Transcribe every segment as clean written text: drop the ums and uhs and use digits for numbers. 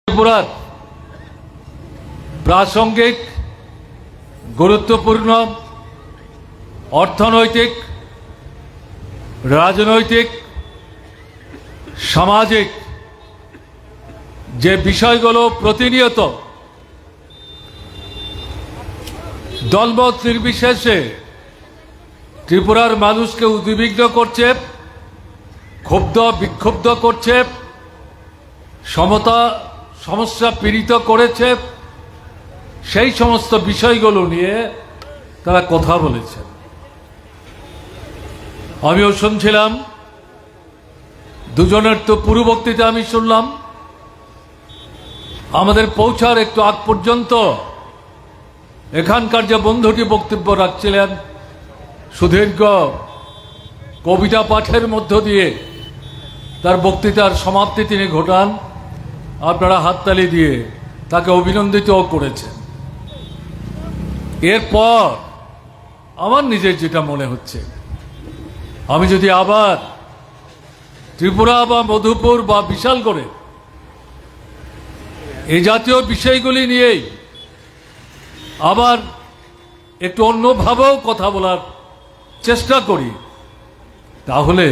ত্রিপুরার প্রাসঙ্গিক গুরুত্বপূর্ণ অর্থনৈতিক, রাজনৈতিক, সামাজিক যে বিষয়গুলো প্রতিনিয়ত দলমত নির্বিশেষে ত্রিপুরার মানুষকে উদ্বিগ্ন করছে, ক্ষুব্ধ বিক্ষুব্ধ করছে, সমস্যা পীড়িত করেছে, সেই সমস্ত বিষয়গুলো নিয়ে তারা কথা বলেছেন। আমিও শুনছিলাম, দুজনের তো পুরো বক্তৃতা আমি শুনলাম। আমাদের পৌঁছার একটু আগ পর্যন্ত এখানকার যে বন্ধুটি বক্তব্য রাখছিলেন, সুদীর্ঘ কবিতা পাঠের মধ্য দিয়ে তার বক্তৃতার সমাপ্তি তিনি ঘটান। আপনারা হাততালি দিয়ে তাকে অভিনন্দিতও করেছেন। এরপর আমার নিজের যেটা মনে হচ্ছে, আমি যদি আবার ত্রিপুরা বা মধুপুর বা বিশালগড়ে এই জাতীয় বিষয়গুলি নিয়েই আবার একটু অন্যভাবেও কথা বলার চেষ্টা করি, তাহলে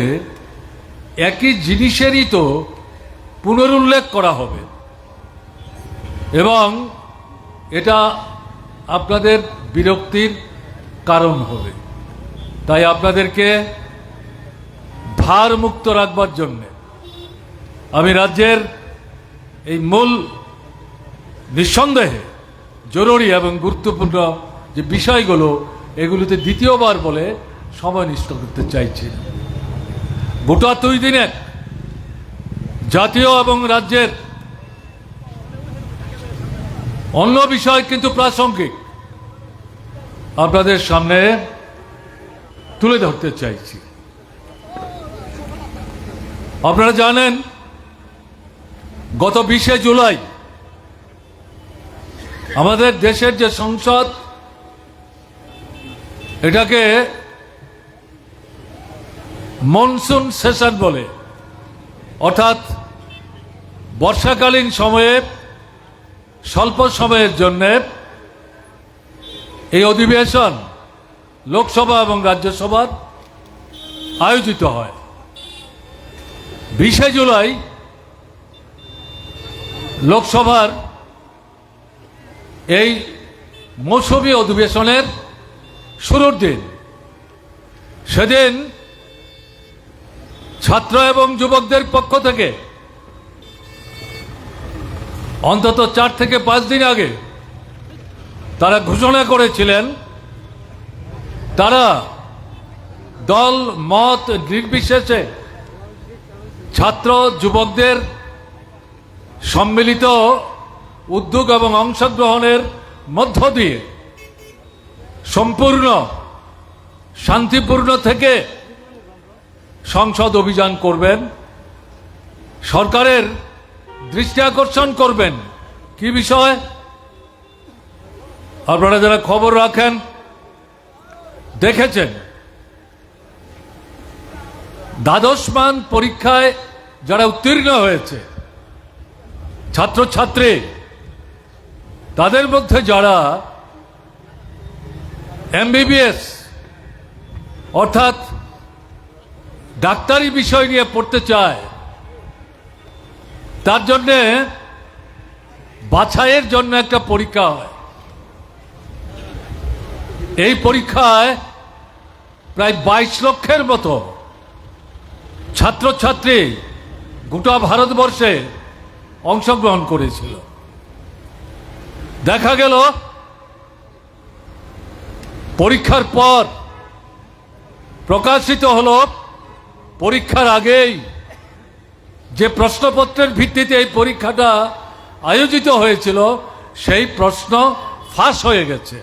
একই জিনিসেরই তো পুনরুল্লেখ করা হবে এবং এটা আপনাদের বিরক্তির কারণ হবে। তাই আপনাদেরকে ভারমুক্ত রাখবার জন্যে আমি রাজ্যের এই মূল নিঃসন্দেহে জরুরি এবং গুরুত্বপূর্ণ যে বিষয়গুলো, এগুলোতে দ্বিতীয়বার বলে সময় নষ্ট করতে চাইছি। গোটা 2 দিনের জাতীয় এবং রাজ্যের অন্য বিষয় কিন্তু প্রাসঙ্গিক আপনাদের সামনে তুলে ধরতে চাইছি। আপনারা জানেন, গত 20শে জুলাই আমাদের দেশের যে সংসদ, এটাকে মনসুন সেশন বলে, অর্থাৎ বর্ষাকালীন সময়ে স্বল্প সময়ের জন্য এই অধিবেশন লোকসভা এবং রাজ্যসভার আয়োজিত হয়। 20শে জুলাই লোকসভার এই মৌসুমী অধিবেশনের শুরুর দিন। সেদিন ছাত্র এবং যুবকদের পক্ষ থেকে অন্তত 4 থেকে 5 দিন আগে তারা ঘোষণা করেছিলেন, তারা দল মত নির্বিশেষে ছাত্র যুবকদের সম্মিলিত উদ্যোগ এবং অংশগ্রহণের মধ্য দিয়ে সম্পূর্ণ শান্তিপূর্ণ থেকে সংসদ অভিযান করবেন, সরকারের দৃষ্টি আকর্ষণ করবেন। কি বিষয়? আপনারা যারা খবর রাখেন দেখেছেন, দ্বাদশ মান পরীক্ষায় যারা উত্তীর্ণ হয়েছে ছাত্রছাত্রী, তাদের মধ্যে যারা MBBS অর্থাৎ ডাক্তারি বিষয় নিয়ে পড়তে চায়, তার জন্যে বাছাইয়ের জন্য একটা পরীক্ষা হয়। এই পরীক্ষায় প্রায় 22 লক্ষের মতো ছাত্রছাত্রী গোটা ভারতবর্ষে অংশগ্রহণ করেছিল। দেখা গেল পরীক্ষার পর প্রকাশিত হলো, পরীক্ষার আগেই যে প্রশ্নপত্রের ভিত্তিতে এই পরীক্ষাটা আয়োজিত হয়েছিল, সেই প্রশ্ন ফাঁস হয়ে গেছে।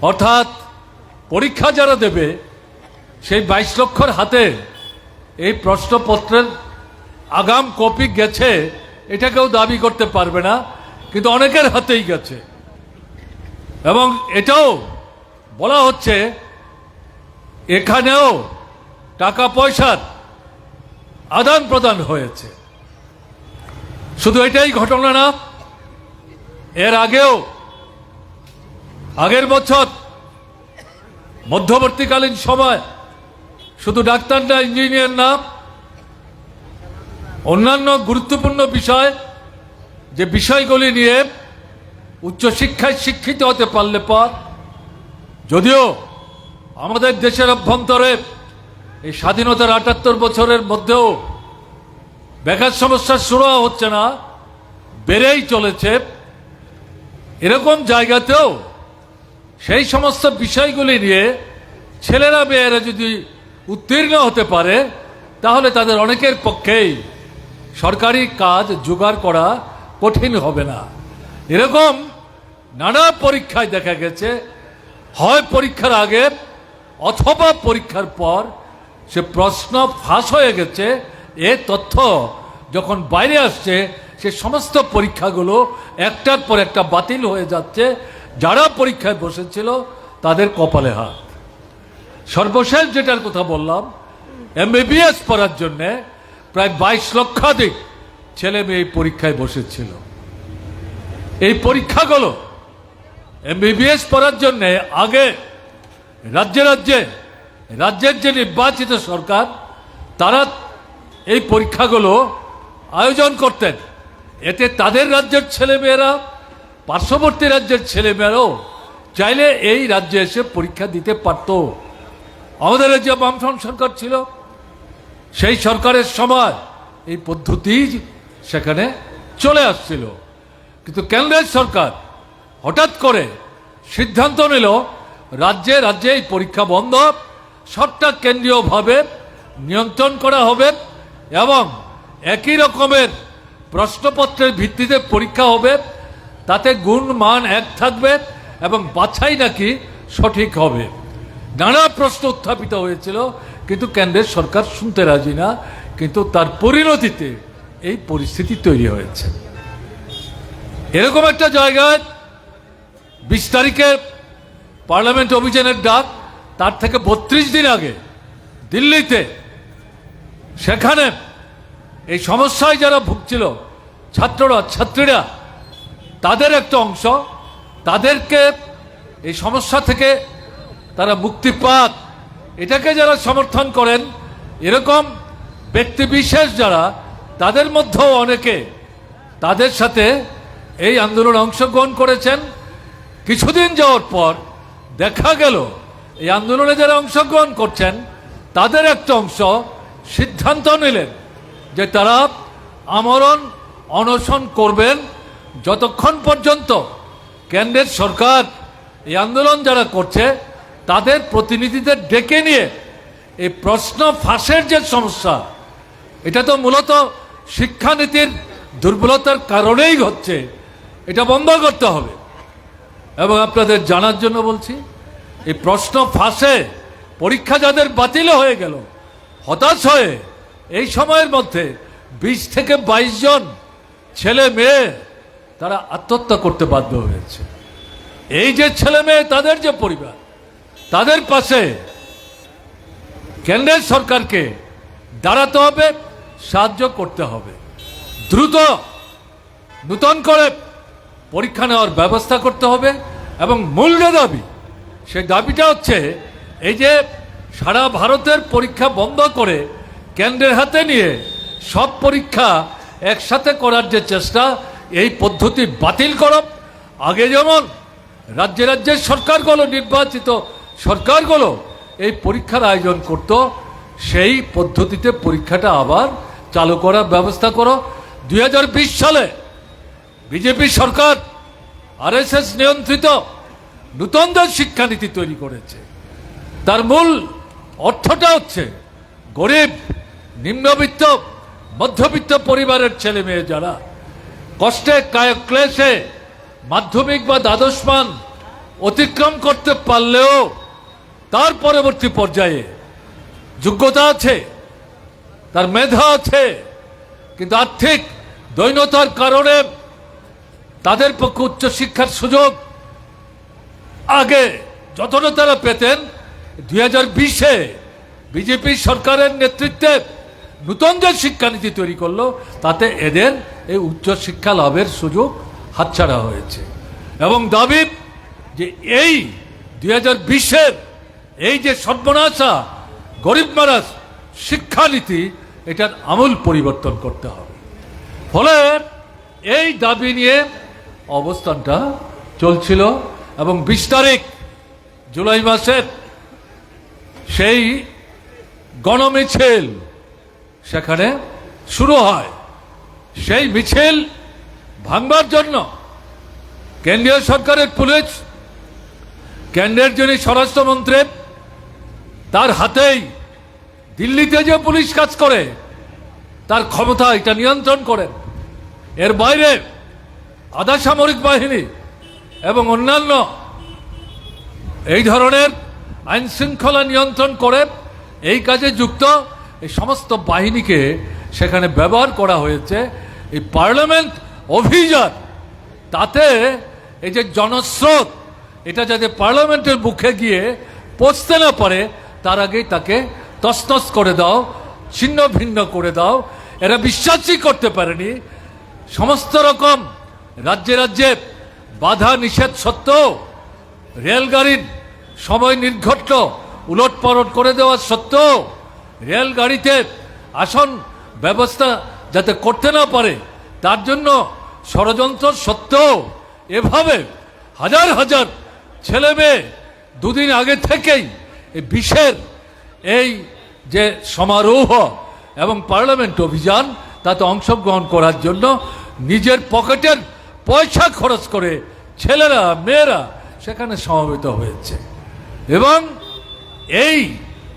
অর্থাৎ পরীক্ষা যারা দেবে সেই 22 লক্ষর হাতে এই প্রশ্নপত্রের আগাম কপি গেছে, এটা কেউ দাবি করতে পারবে না, কিন্তু অনেকের হাতেই গেছে। এবং এটাও বলা হচ্ছে এখানেও টাকা পয়সার আদান প্রদান হয়েছে। শুধু এটাই ঘটনা না, এর আগেও আগের বছর মধ্যবর্তীকালীন সময় শুধু ডাক্তার না, ইঞ্জিনিয়ার না, অন্যান্য গুরুত্বপূর্ণ বিষয় যে বিষয়গুলি নিয়ে উচ্চশিক্ষায় শিক্ষিত হতে পারলে পর, যদিও আমাদের দেশের অভ্যন্তরে এই স্বাধীনতার ৭৮ বছরের মধ্যেও বেকার সমস্যা শুরু হচ্ছে না, বেড়েই চলেছে, এরকম জায়গাতেও সেই সমস্ত বিষয়গুলি নিয়ে ছেলেরা মেয়েরা যদি উত্তীর্ণ হতে পারে তাহলে তাদের অনেকের পক্ষেই সরকারি কাজ জোগাড় করা কঠিন হবে না। এরকম নানা পরীক্ষায় দেখা গেছে, হয় পরীক্ষার আগে অথবা পরীক্ষার পর সে প্রশ্ন ফাঁস হয়ে গেছে। এ তথ্য যখন বাইরে আসছে সে সমস্ত পরীক্ষাগুলো একটার পর একটা বাতিল হয়ে যাচ্ছে। যারা পরীক্ষায় বসেছিল তাদের কপালে হাত। সর্বশেষ যেটার কথা বললাম, MBBS পড়ার জন্যে প্রায় 22 লক্ষাধিক ছেলে মেয়ে এই পরীক্ষায় বসেছিল। এই পরীক্ষাগুলো MBBS পড়ার জন্যে আগে রাজ্যের যে নির্বাচিত সরকার তারা এই পরীক্ষাগুলো আয়োজন করতেন। এতে তাদের রাজ্যের ছেলেমেয়েরা, পার্শ্ববর্তী রাজ্যের ছেলেমেয়েরাও চাইলে এই রাজ্যে এসে পরীক্ষা দিতে পারত। আমাদের যে বামফ্রন্ট সরকার ছিল সেই সরকারের সময় এই পদ্ধতি সেখানে চলে আসছিল, কিন্তু কেন্দ্রের সরকার হঠাৎ করে সিদ্ধান্ত নিল রাজ্যে রাজ্যে এই পরীক্ষা বন্ধ, সবটা কেন্দ্রীয়ভাবে নিয়ন্ত্রণ করা হবে এবং একই রকমের প্রশ্নপত্রের ভিত্তিতে পরীক্ষা হবে, তাতে গুণ মান এক থাকবে এবং বাছাই নাকি সঠিক হবে। নানা প্রশ্ন উত্থাপিত হয়েছিল, কিন্তু কেন্দ্রের সরকার শুনতে রাজি না, কিন্তু তার পরিণতিতে এই পরিস্থিতি তৈরি হয়েছে। এরকম একটা জায়গায় 20 তারিখে পার্লামেন্ট অভিযানের ডাক, তার থেকে 32 দিন আগে দিল্লিতে, সেখানে এই সমস্যায় যারা ভুগছিল ছাত্রীরা, তাদের একটা অংশ, তাদেরকে এই সমস্যা থেকে তারা মুক্তি পাক, এটাকে যারা সমর্থন করেন এরকম ব্যক্তিবিশেষ যারা, তাদের মধ্যেও অনেকে তাদের সাথে এই আন্দোলনে অংশগ্রহণ করেছেন। কিছুদিন যাওয়ার পর দেখা গেল এই আন্দোলনে যারা অংশগ্রহণ করছেন তাদের একটা অংশ সিদ্ধান্ত নিলেন যে তারা আমরণ অনশন করবেন যতক্ষণ পর্যন্ত কেন্দ্রের সরকার এই আন্দোলন যারা করছে তাদের প্রতিনিধিদের ডেকে নিয়ে এই প্রশ্ন ফাঁসের যে সমস্যা, এটা তো মূলত শিক্ষানীতির দুর্বলতার কারণেই হচ্ছে, এটা বন্ধ করতে হবে। এবং আপনাদের জানার জন্য বলছি, এই প্রশ্ন ফাঁসে পরীক্ষা যাদের বাতিল হয়ে গেল, হতাশ হয়ে এই সময়ের মধ্যে 20 থেকে 22 জন ছেলে মেয়ে তারা আত্মহত্যা করতে বাধ্য হয়েছে। এই যে ছেলে মেয়ে, তাদের যে পরিবার, তাদের পাশে কেন্দ্রের সরকারকে দাঁড়াতে হবে, সাহায্য করতে হবে, দ্রুত নূতন করে পরীক্ষা নেওয়ার ব্যবস্থা করতে হবে। এবং মূল যে দাবি, সেই দাবিটা হচ্ছে এই যে সারা ভারতের পরীক্ষা বন্ধ করে কেন্দ্রের হাতে নিয়ে সব পরীক্ষা একসাথে করার যে চেষ্টা, এই পদ্ধতি বাতিল করো। আগে যেমন রাজ্যের সরকারগুলো, নির্বাচিত সরকারগুলো এই পরীক্ষার আয়োজন করত, সেই পদ্ধতিতে পরীক্ষাটা আবার চালু করার ব্যবস্থা করো। 2020 সালে বিজেপি সরকার RSS নিয়ন্ত্রিত নূতন শিক্ষানীতি তৈরি করেছে। তার মূল অর্থটা হচ্ছে গরিব, নিম্নবিত্ত, মধ্যবিত্ত পরিবারের ছেলে মেয়ে যারা কষ্টে ক্লেশে মাধ্যমিক বা দ্বাদশ মান অতিক্রম করতে পারলেও তার পরবর্তী পর্যায়ে যোগ্যতা আছে, তার মেধা আছে, কিন্তু আর্থিক দৈন্যতার কারণে তাদের পক্ষে উচ্চশিক্ষার সুযোগ আগে যতটা তারা পেতেন, 2020-এ বিজেপি সরকারের নেতৃত্বে নূতন যে শিক্ষানীতি তৈরি করলো তাতে এদের এই উচ্চ শিক্ষা লাভের সুযোগ হাতছাড়া হয়েছে। এবং দাবি যে এই 2020-এর এই যে সর্বনাশা গরিব মারাস শিক্ষানীতি এটার আমূল পরিবর্তন করতে হবে। ফলে এই দাবি নিয়ে অবস্থানটা চলছিল এবং 20 তারিখ জুলাই মাসের সেই গণমিছিল সেখানে শুরু হয়। সেই মিছিল ভাঙবার জন্য কেন্দ্রীয় সরকারের পুলিশ, কেন্দ্রের যিনি স্বরাষ্ট্রমন্ত্রী, তার হাতেই দিল্লিতে যে পুলিশ কাজ করে তার ক্ষমতা এটা নিয়ন্ত্রণ করেন। এর বাইরে আধা সামরিক বাহিনী এবং অন্যান্য এই ধরনের আইন শৃঙ্খলা নিয়ন্ত্রণ করে এই কাজে যুক্ত এই সমস্ত বাহিনীকে সেখানে ব্যবহার করা হয়েছে। এই পার্লামেন্ট অভিযান, তাতে এই যে জনস্রোত, এটা যাতে পার্লামেন্টের মুখে গিয়ে পৌঁছতে না পারে তার আগেই তাকে তছনছ করে দাও, ছিন্ন ভিন্ন করে দাও। এরা বিশ্বাসই করতে পারেনি সমস্ত রকম রাজ্যে রাজ্যে বাধা নিষেধ সত্ত্বেও, রেলগাড়ির সময় নির্ঘণ্ট উলটপালট করে দেওয়া সত্ত্বেও, রেলগাড়িতে আসন ব্যবস্থা যাতে করতে না পারে তার জন্য ষড়যন্ত্র সত্ত্বেও এভাবে হাজার হাজার ছেলে মেয়ে দুদিন আগে থেকেই এই বিশের এই যে সমারোহ এবং পার্লামেন্ট অভিযান তাতে অংশগ্রহণ করার জন্য নিজের পকেটের পয়সা খরচ করে ছেলেরা মেয়েরা সেখানে সমবেত হয়েছে। এবং এই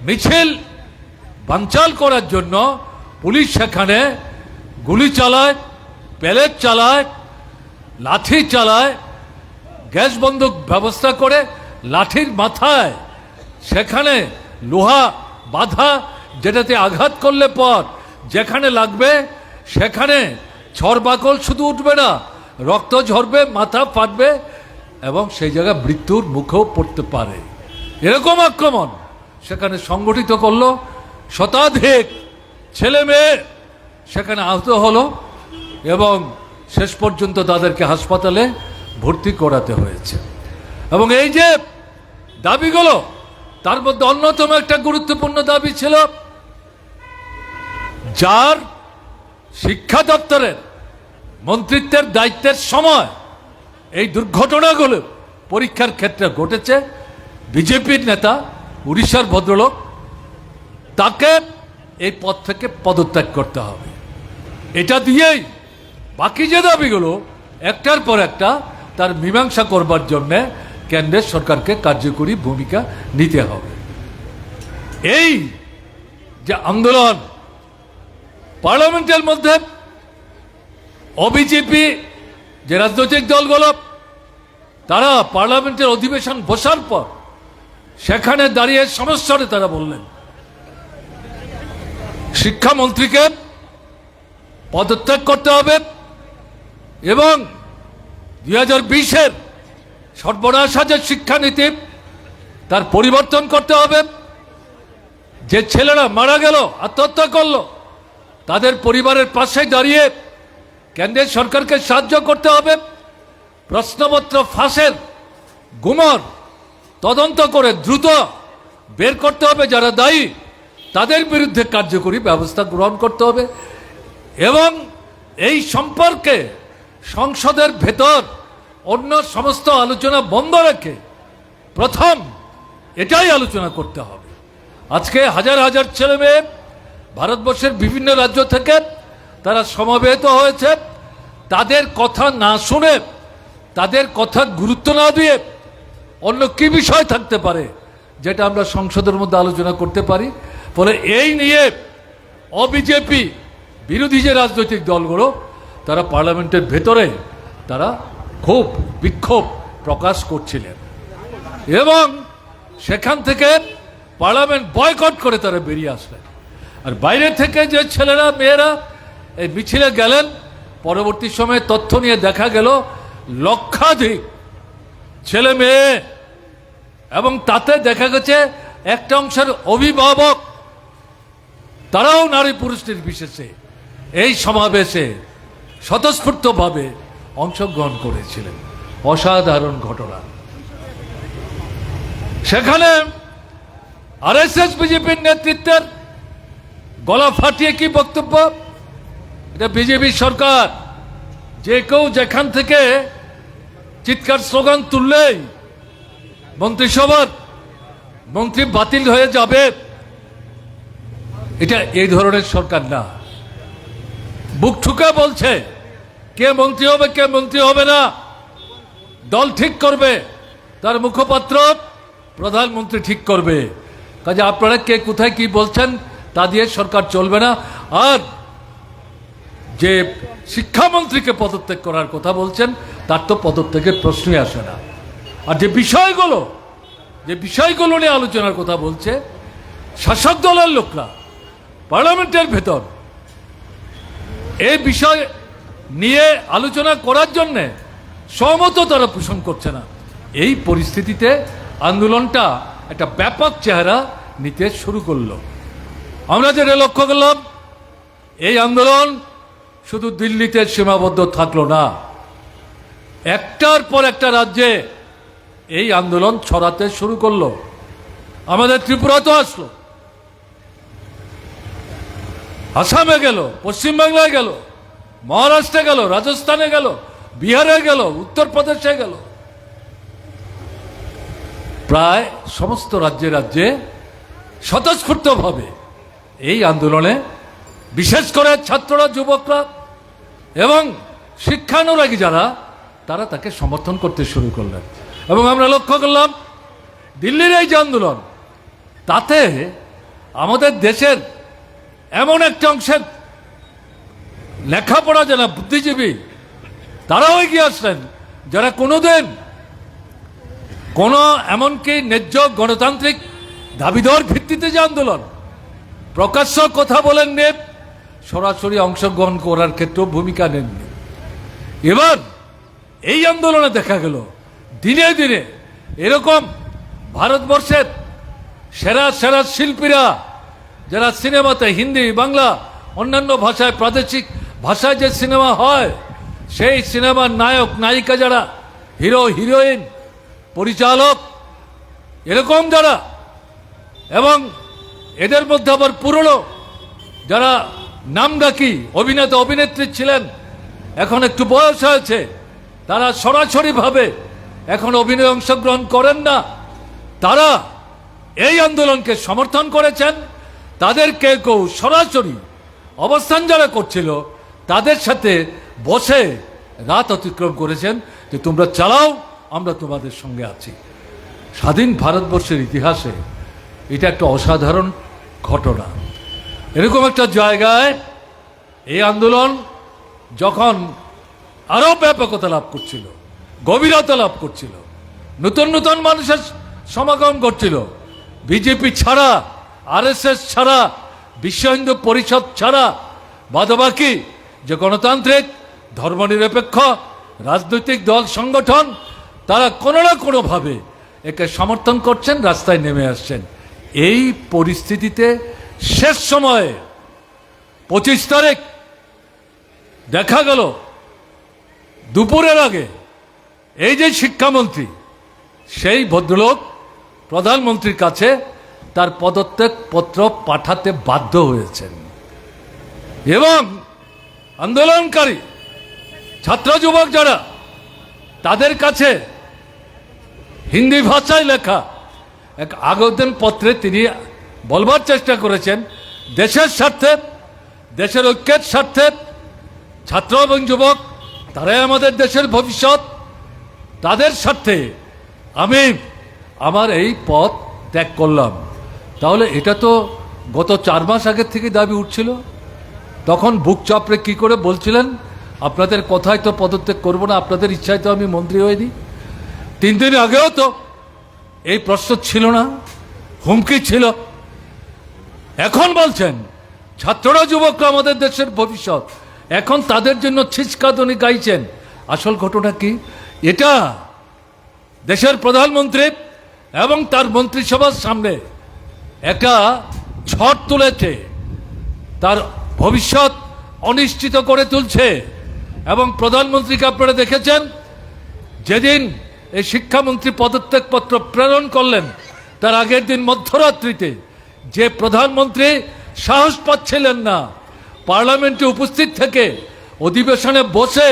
মিছিল বানচাল করার জন্য পুলিশ সেখানে গুলি চালায়, প্যালেট চালায়, লাঠি চালায়, গ্যাস বন্দুক ব্যবস্থা করে লাঠির মাথায় সেখানে লোহা বাঁধা, যেটাতে আঘাত করলে পর যেখানে লাগবে সেখানে ছড়বাকল শুধু উঠবে না, রক্ত ঝরবে, মাথা ফাটবে এবং সেই জায়গায় মৃত্যুর মুখেও পড়তে পারে। এরকম আক্রমণ সেখানে সংগঠিত করলো। শতাধিক ছেলে মেয়ে সেখানে আহত হলো এবং শেষ পর্যন্ত তাদেরকে হাসপাতালে ভর্তি করাতে হয়েছে। এবং এই যে দাবিগুলো, তার মধ্যে অন্যতম একটা গুরুত্বপূর্ণ দাবি ছিল যার শিক্ষা দপ্তরের মন্ত্রিত্বের দায়িত্বের সময় এই দুর্ঘটনাগুলো পরীক্ষার ক্ষেত্রে ঘটেছে, বিজেপির নেতা উড়িষ্যার ভদ্রলোক, তাকে এই পদ থেকে পদত্যাগ করতে হবে। এটা দিয়েই বাকি যে দাবিগুলো একটার পর একটা তার মীমাংসা করবার জন্য কেন্দ্রের সরকারকে কার্যকরী ভূমিকা নিতে হবে। এই যে আন্দোলন পার্লামেন্টের মধ্যে অবিজেপি যে রাজনৈতিক দলগুলো, তারা পার্লামেন্টের অধিবেশন বসার পর সেখানে দাঁড়িয়ে সমস্যারে তারা বললেন শিক্ষামন্ত্রীকে পদত্যাগ করতে হবে এবং 2020-এর সর্বনাশা যে শিক্ষানীতি তার পরিবর্তন করতে হবে। যে ছেলেরা মারা গেল, আত্মহত্যা করলো, তাদের পরিবারের পাশে দাঁড়িয়ে কেন্দ্রের সরকারকে সাহায্য করতে হবে। প্রশ্নপত্র ফাঁসের গুমর তদন্ত করে দ্রুত বের করতে হবে, যারা দায়ী তাদের বিরুদ্ধে কার্যকরী ব্যবস্থা গ্রহণ করতে হবে। এবং এই সম্পর্কে সংসদের ভেতর অন্য সমস্ত আলোচনা বন্ধ রেখে প্রথম এটাই আলোচনা করতে হবে। আজকে হাজার হাজার ছেলে মেয়ে ভারতবর্ষের বিভিন্ন রাজ্য থেকে তারা সমবেত হয়েছে। তাদের কথা না শুনে, তাদের কথা গুরুত্ব না দিয়ে অন্য কি বিষয় থাকতে পারে যেটা আমরা সংসদের মধ্যে আলোচনা করতে পারি। ফলে এই নিয়ে অবিজেপি বিরোধী যে রাজনৈতিক দলগুলো তারা পার্লামেন্টের ভেতরে তারা খুব বিক্ষোভ প্রকাশ করছিলেন এবং সেখান থেকে পার্লামেন্ট বয়কট করে তারা বেরিয়ে আসলেন। আর বাইরে থেকে যে ছেলেরা মেয়েরা এই মিছিলে গেলেন, পরবর্তী সময়ে তথ্য নিয়ে দেখা গেল লক্ষাধিক ছেলে মেয়ে, এবং তাতে দেখা গেছে একটা অংশের অভিভাবক তারাও নারী পুরুষ নির্বিশেষে এই সমাবেশে স্বতঃস্ফূর্তভাবে অংশগ্রহণ করেছিলেন। অসাধারণ ঘটনা। সেখানে আরএসএস বিজেপির নেতৃত্বের গলা ফাটিয়ে কি বক্তব্য, এটা বিজেপি সরকার, যে কেউ যেখান থেকে চিৎকার স্লোগান তুললেই মন্ত্রিসভার মন্ত্রী বাতিল হয়ে যাবে, এটা এই ধরনের সরকার না। বুক ঠুকে বলছে কে মন্ত্রী হবে কে মন্ত্রী হবে না দল ঠিক করবে, তার মুখপাত্র প্রধানমন্ত্রী ঠিক করবে। কাজে আপনারা কে কোথায় কি বলছেন তা দিয়ে সরকার চলবে না। আর যে শিক্ষামন্ত্রীকে পদত্যাগ করার কথা বলছেন তার তো পদত্যাগের প্রশ্নই আসে না। আর যে বিষয়গুলো নিয়ে আলোচনার কথা বলছে, শাসক দলের লোকরা পার্লামেন্টের ভেতর এই বিষয় নিয়ে আলোচনা করার জন্যে সহমত তারা পোষণ করছে না। এই পরিস্থিতিতে আন্দোলনটা একটা ব্যাপক চেহারা নিতে শুরু করলো। আমরা যেটা লক্ষ্য করলাম, এই আন্দোলন শুধু দিল্লিতে সীমাবদ্ধ থাকলো না, একটার পর একটা রাজ্যে এই আন্দোলন ছড়াতে শুরু করলো। আমাদের ত্রিপুরাতেও আসলো, আসামে গেল, পশ্চিমবাংলায় গেল, মহারাষ্ট্রে গেল, রাজস্থানে গেল, বিহারে গেল, উত্তরপ্রদেশে গেল। প্রায় সমস্ত রাজ্যে রাজ্যে স্বতঃস্ফূর্তভাবে এই আন্দোলনে বিশেষ করে ছাত্ররা, যুবকরা এবং শিক্ষানুরাগী যারা, তারা তাকে সমর্থন করতে শুরু করলেন। এবং আমরা লক্ষ্য করলাম দিল্লির এই যে আন্দোলন, তাতে আমাদের দেশের এমন একটা অংশের লেখাপড়া যারা বুদ্ধিজীবী, তারাও এগিয়ে আসলেন, যারা কোনোদিন এমনকি ন্যায্য গণতান্ত্রিক দাবিদার ভিত্তিতে যে আন্দোলন, প্রকাশ্য কথা বলেননি, সরাসরি অংশগ্রহণ করার ক্ষেত্রেও ভূমিকা নেননি। এবার এই আন্দোলনে দেখা গেল দিনে দিনে এরকম ভারতবর্ষের সেরা সেরা শিল্পীরা, যারা সিনেমাতে হিন্দি, বাংলা, অন্যান্য ভাষায়, প্রাদেশিক ভাষায় যে সিনেমা হয়, সেই সিনেমার নায়ক নায়িকা যারা, হিরো হিরোইন, পরিচালক, এরকম যারা, এবং এদের মধ্যে আবার পুরনো যারা নামডাকি অভিনেতা অভিনেত্রী ছিলেন, এখন একটু বয়স হয়েছে, তারা সরাসরিভাবে এখন অভিনয়ে অংশগ্রহণ করেন না, তারা এই আন্দোলনকে সমর্থন করেছেন। তাদের কেউ কেউ সরাসরি অবস্থান যারা করছিল তাদের সাথে বসে রাত অতিক্রম করেছেন যে তোমরা চালাও, আমরা তোমাদের সঙ্গে আছি। স্বাধীন ভারতবর্ষের ইতিহাসে এটা একটা অসাধারণ ঘটনা। এরকম একটা জায়গায় এই আন্দোলন যখন আরো ব্যাপকতা লাভ করছিল, গভীরতা লাভ করছিল, নতুন নতুন মানুষের সমাগম করছিল, বিজেপি ছাড়া, আরএসএস ছাড়া, বিশ্ব হিন্দু পরিষদ ছাড়া বাদবাকি যে গণতান্ত্রিক ধর্মনিরপেক্ষ রাজনৈতিক দল সংগঠন, তারা কোনো না কোনোভাবে একে সমর্থন করছেন, রাস্তায় নেমে আসছেন। এই পরিস্থিতিতে শেষ সময়ে 25 তারিখ দেখা গেল দুপুরের আগে এই যে শিক্ষামন্ত্রী, সেই ভদ্রলোক প্রধানমন্ত্রীর কাছে তার পদত্যাগ পত্র পাঠাতে বাধ্য হয়েছেন। এবং আন্দোলনকারী ছাত্র যুবক যারা, তাদের কাছে হিন্দি ভাষায় লেখা এক আবেদন পত্রে তিনি বলবার চেষ্টা করেছেন, দেশের স্বার্থে, দেশের ঐক্যের স্বার্থে, ছাত্র এবং যুবক তারাই আমাদের দেশের ভবিষ্যৎ, তাদের স্বার্থে আমি আমার এই পদ ত্যাগ করলাম। তাহলে এটা তো গত 4 মাস আগের থেকে দাবি উঠছিল। তখন বুক চাপড়ে কি করে বলছিলেন, আপনাদের কথায় তো পদত্যাগ করবো না, আপনাদের ইচ্ছায় তো আমি মন্ত্রী হয়ে দিই। 3 দিন আগেও তো এই প্রশ্ন ছিল না, হুমকি ছিল। এখন বলছেন ছাত্ররা, যুবকরা আমাদের দেশের ভবিষ্যৎ, এখন তাদের জন্য ছিচকাদনি গাইছেন। আসল ঘটনা কি? এটা দেশের প্রধানমন্ত্রী এবং তার মন্ত্রিসভার সামনে একটা ঝড় তুলেছে তার ভবিষ্যৎ অনিশ্চিত করে তুলছে। এবং প্রধানমন্ত্রীকে আপনারা দেখেছেন, যেদিন এই শিক্ষামন্ত্রী পদত্যাগপত্র প্রেরণ করলেন তার আগের দিন মধ্যরাত্রিতে যে প্রধানমন্ত্রী সাহস পাচ্ছিলেন না পার্লামেন্টে উপস্থিত থেকে অধিবেশনে বসে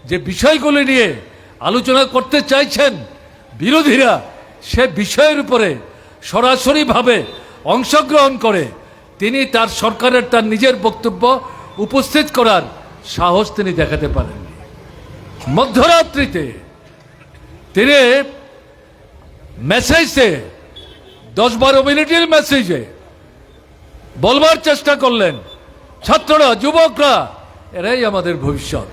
যে বিষয়গুলি নিয়ে আলোচনা করতে চাইছেন বিরোধীরা, সে বিষয়ের উপরে সরাসরিভাবে অংশগ্রহণ করে তিনি তার সরকারের তার নিজের বক্তব্য উপস্থিত করার সাহস তিনি দেখাতে পারেননি। মধ্যরাত্রিতে তিনি মেসেজে 10-12 মিনিটের মেসেজে বলবার চেষ্টা করলেন, ছাত্ররা, যুবকরা, এরাই আমাদের ভবিষ্যৎ।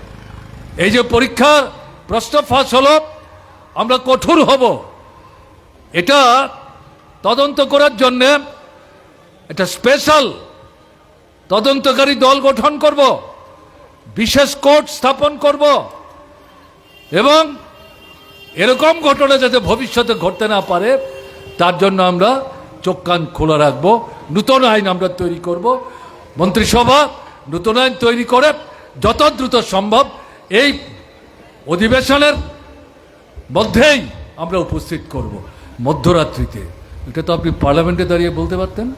এই যে পরীক্ষার প্রশ্ন ফাঁস হলো, আমরা কঠোর হব, এটা তদন্ত করার জন্য একটা স্পেশাল তদন্তকারী দল গঠন করব, বিশেষ কোর্ট স্থাপন করব এবং এরকম ঘটনা যাতে ভবিষ্যতে ঘটতে না পারে তার জন্য আমরা চোখ কান খোলা রাখবো। নূতন আইন আমরা তৈরি করব, মন্ত্রিসভা নূতন আইন তৈরি করে যত দ্রুত সম্ভব এই অধিবেশনের মধ্যেই আমরা উপস্থিত করব। মধ্যরাত্রিতে এটা তো আপনি পার্লামেন্টে দাঁড়িয়ে বলতে পারতেন,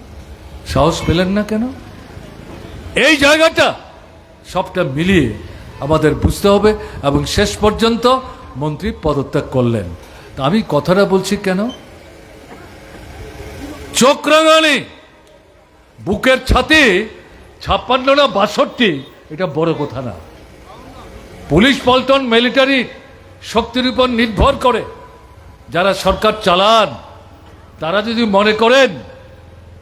সাহস পেলেন না কেন? এই জায়গাটা সবটা মিলিয়ে আমাদের বুঝতে হবে। এবং শেষ পর্যন্ত মন্ত্রী পদত্যাগ করলেন। তা আমি কথাটা বলছি কেন? চোখ রাঙানি, বুকের ছাতি 56 না 62, এটা বড় কথা না। পুলিশ পল্টন মিলিটারি শক্তির উপর নির্ভর করে যারা সরকার চালান, তারা যদি মনে করেন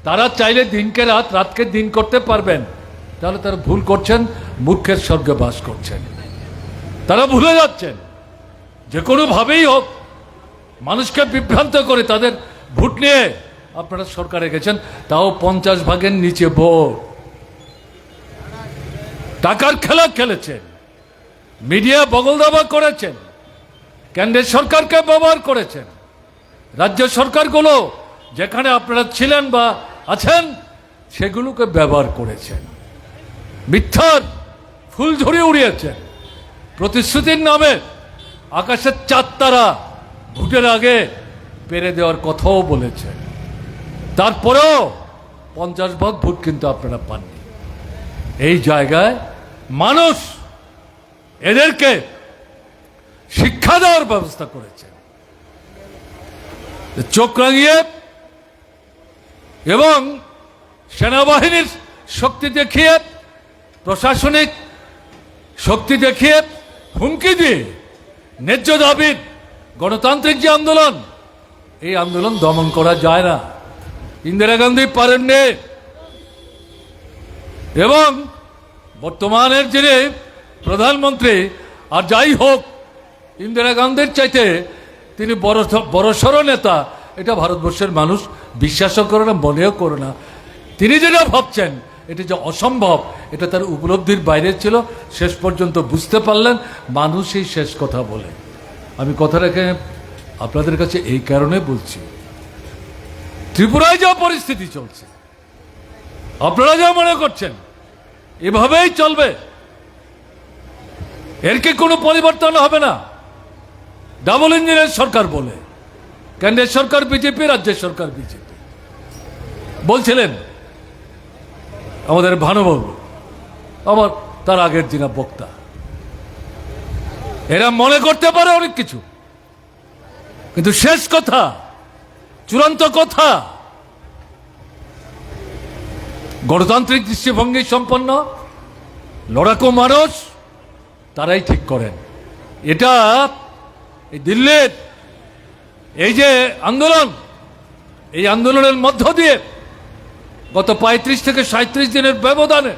তারা চাইলে দিনকে রাত, রাতকে দিন করতে পারবেন, তাহলে তারা ভুল করছেন, মূর্খের স্বর্গে বাস করছেন। তারা ভুলে যাচ্ছেন যে কোনোভাবেই হোক মানুষকে বিভ্রান্ত করে তাদের ভোট নিয়ে আপনারা সরকারে গেছেন, তাও 50 ভাগের নিচে ভোট। টাকার খেলা খেলেছেন, মিডিয়া বগলদাবা করেছেন, কেন্দ্রের সরকারকে ব্যবহার করেছেন, রাজ্য সরকারগুলো যেখানে আপনারা ছিলেন বা আছেন সেগুলোকে ব্যবহার করেছেন, মিথ্যার ফুলঝুরি উড়িয়েছেন, প্রতিশ্রুতির নামে আকাশের চাঁদ তারা ভোটের আগে পেরে দেওয়ার কথাও বলেছেন। তারপরেও 50 ভাগ ভোট কিন্তু আপনারা পাননি। এই জায়গায় মানুষ এদেরকে শিক্ষা দেওয়ার ব্যবস্থা করেছে, চোখ রাঙিয়ে এবং সেনাবাহিনীর শক্তি দেখিয়ে, প্রশাসনিক শক্তি দেখিয়ে, হুমকি দিয়ে ন্যায্য দাবির গণতান্ত্রিক যে আন্দোলন, এই আন্দোলন দমন করা যায় না। ইন্দিরা গান্ধী পারেননি এবং বর্তমানের যিনি প্রধানমন্ত্রী, আর যাই হোক ইন্দিরা গান্ধীর চাইতে তিনি বড়সড় নেতা, এটা ভারতবর্ষের মানুষ বিশ্বাসও করে না, মনেও করে না। তিনি যেটা ভাবছেন এটা যে অসম্ভব, এটা তার উপলব্ধির বাইরে ছিল। শেষ পর্যন্ত বুঝতে পারলেন, মানুষই শেষ কথা বলে। আমি কথা রেখে আপনাদের কাছে এই কারণে বলছি, ত্রিপুরায় যা পরিস্থিতি চলছে, আপনারা যা মনে করছেন এভাবেই চলবে, এর কি কোনো পরিবর্তন হবে না। ডাবল ইঞ্জিনের সরকার বলে, কেন্দ্রের সরকার বিজেপি, রাজ্যের সরকার বিজেপি। বলছিলেন আমাদের ভানুবাবু, আমার তার আগের দিনা বক্তা, এরা মনে করতে পারে অনেক কিছু, কিন্তু শেষ কথা, চূড়ান্ত কথা, গণতান্ত্রিক দৃষ্টিভঙ্গি সম্পন্ন লড়াকু মানুষ তারাই ঠিক করেন। এটা এই দিল্লির এই যে আন্দোলন, এই আন্দোলনের মধ্য দিয়ে গত 35 থেকে 37 দিনের ব্যবধানে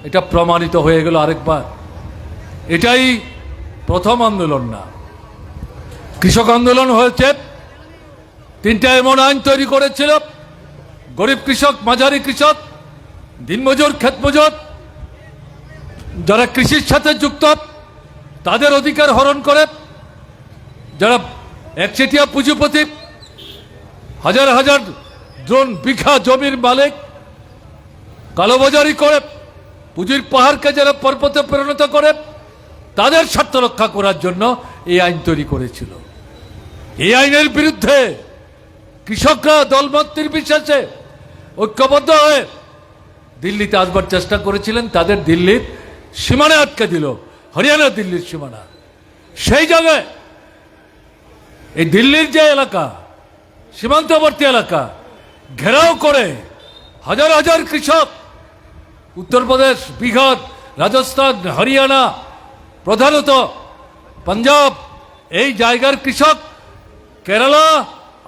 এটা প্রমাণিত হয়ে গেল আরেকবার। এটাই প্রথম আন্দোলন না, কৃষক আন্দোলন হয়েছে, 3টা এমন আইন তৈরি করেছিল, গরিব কৃষক, মাঝারি কৃষক, দিনমজুর, ক্ষেতমজুর, যারা কৃষির সাথে যুক্ত তাদের অধিকার হরণ করে, যারা একচেটিয়া পুঁজিপতি, হাজার হাজার জন বিঘা জমির মালিক, কালোবাজারি করে পুঁজির পাহাড়কে যারা পর্বতে পরিণত করে তাদের স্বার্থ রক্ষা করার জন্য এই আইন তৈরি করেছিল। এই আইনের বিরুদ্ধে কৃষকরা দলমত নির্বিশেষে ঐক্যবদ্ধ হয়ে দিল্লিতে আসবার চেষ্টা করেছিলেন। তাদের দিল্লির সীমানা আটকে দিল, হরিয়ানা দিল্লির সীমানা। সেই জায়গায় এই দিল্লির যে এলাকা, সীমান্তবর্তী এলাকা ঘেরাও করে হাজার হাজার কৃষক উত্তরপ্রদেশ, বিহার, রাজস্থান, হরিয়ানা, প্রধানত পাঞ্জাব, এই জায়গার কৃষক, কেরালা,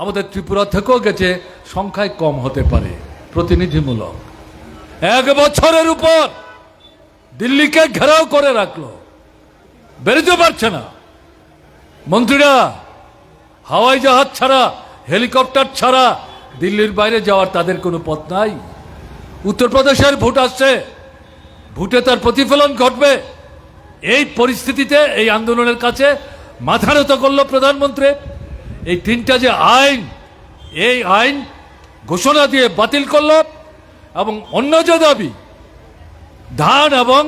আমাদের ত্রিপুরা থেকেও গেছে, সংখ্যায় কম হতে পারে, প্রতিনিধিমূলক। 1 বছরের উপর দিল্লিকে ঘেরাও করে রাখলো, বেরোতে পারছে না। মন্ত্রীরা হাওয়াই জাহাজ ছাড়া, হেলিকপ্টার ছাড়া দিল্লির বাইরে যাওয়ার তাদের কোনো পথ নাই। উত্তরপ্রদেশের ভোট আসছে, ভোটে তার প্রতিফলন ঘটবে। এই পরিস্থিতিতে এই আন্দোলনের কাছে মাথা নত করল প্রধানমন্ত্রী। এই 3টা যে আইন, এই আইন ঘোষণা দিয়ে বাতিল করল এবং অন্য যে দাবি, ধান এবং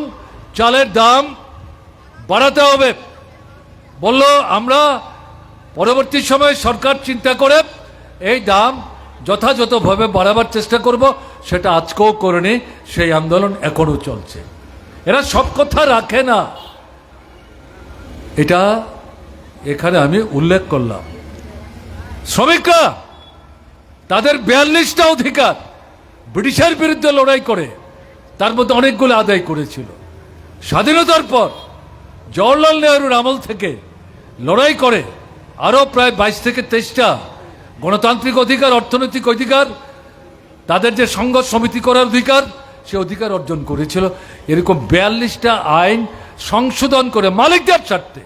চালের দাম বাড়াতে হবে, বলল আমরা পরবর্তী সময়ে সরকার চিন্তা করে এই দাম যথাযথভাবে বাড়াবার চেষ্টা করব। সেটা আজকেও করেনি, সেই আন্দোলন এখনো চলছে। এরা সব কথা রাখে না, এটা এখানে আমি উল্লেখ করলাম। শ্রমিকরা তাদের 42টা অধিকার ব্রিটিশের বিরুদ্ধে লড়াই করে, তার মধ্যে অনেকগুলো আদায় করেছিল। স্বাধীনতার পর জওহরলাল নেহরুর আমল থেকে লড়াই করে আরও প্রায় 22 থেকে 23টা গণতান্ত্রিক অধিকার, অর্থনৈতিক অধিকার, তাদের যে সংঘ সমিতি করার অধিকার, সে অধিকার অর্জন করেছিল। এরকম 42টা আইন সংশোধন করে মালিকদের স্বার্থে,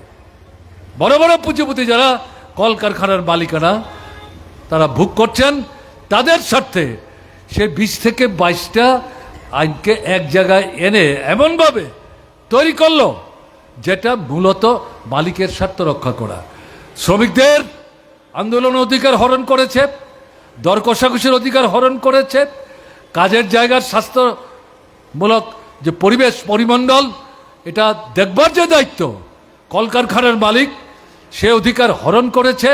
বড় বড় পুঁজিপতি যারা কলকারখানার মালিকানা তারা ভোগ করছেন, তাদের স্বার্থে সে 20 থেকে 22টা আইনকে এক জায়গায় এনে এমনভাবে তৈরি করলো যেটা মূলত মালিকের স্বার্থ রক্ষা করা। শ্রমিকদের আন্দোলন অধিকার হরণ করেছে, দর কষাকষির অধিকার হরণ করেছে, কাজের জায়গার স্বাস্থ্যমূলক যে পরিবেশ, পরিমণ্ডল, এটা দেখবার যে দায়িত্ব কলকারখানার মালিক, সে অধিকার হরণ করেছে।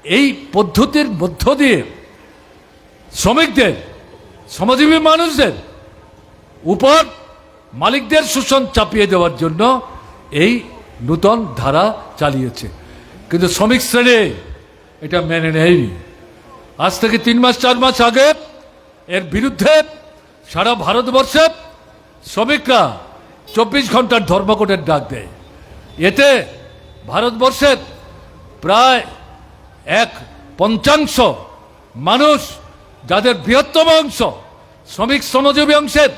এই পদ্ধতির মধ্য দিয়ে শ্রমিকদের, শ্রমজীবী মানুষদের উপর মালিকদের শোষণ চাপিয়ে দেওয়ার জন্য এই নূতন ধারা চালিয়েছে। কিন্তু শ্রমিক শ্রেণী এটা মেনে নেয়নি। আজ থেকে 3 মাস 4 মাস আগে এর বিরুদ্ধে সারা ভারতবর্ষে শ্রমিকরা 24 ঘন্টার ধর্মঘটের ডাক দেয়। এতে ভারতবর্ষের প্রায় 1/5 মানুষ, যাদের বৃহত্তম অংশ শ্রমিক শ্রমজীবী অংশের,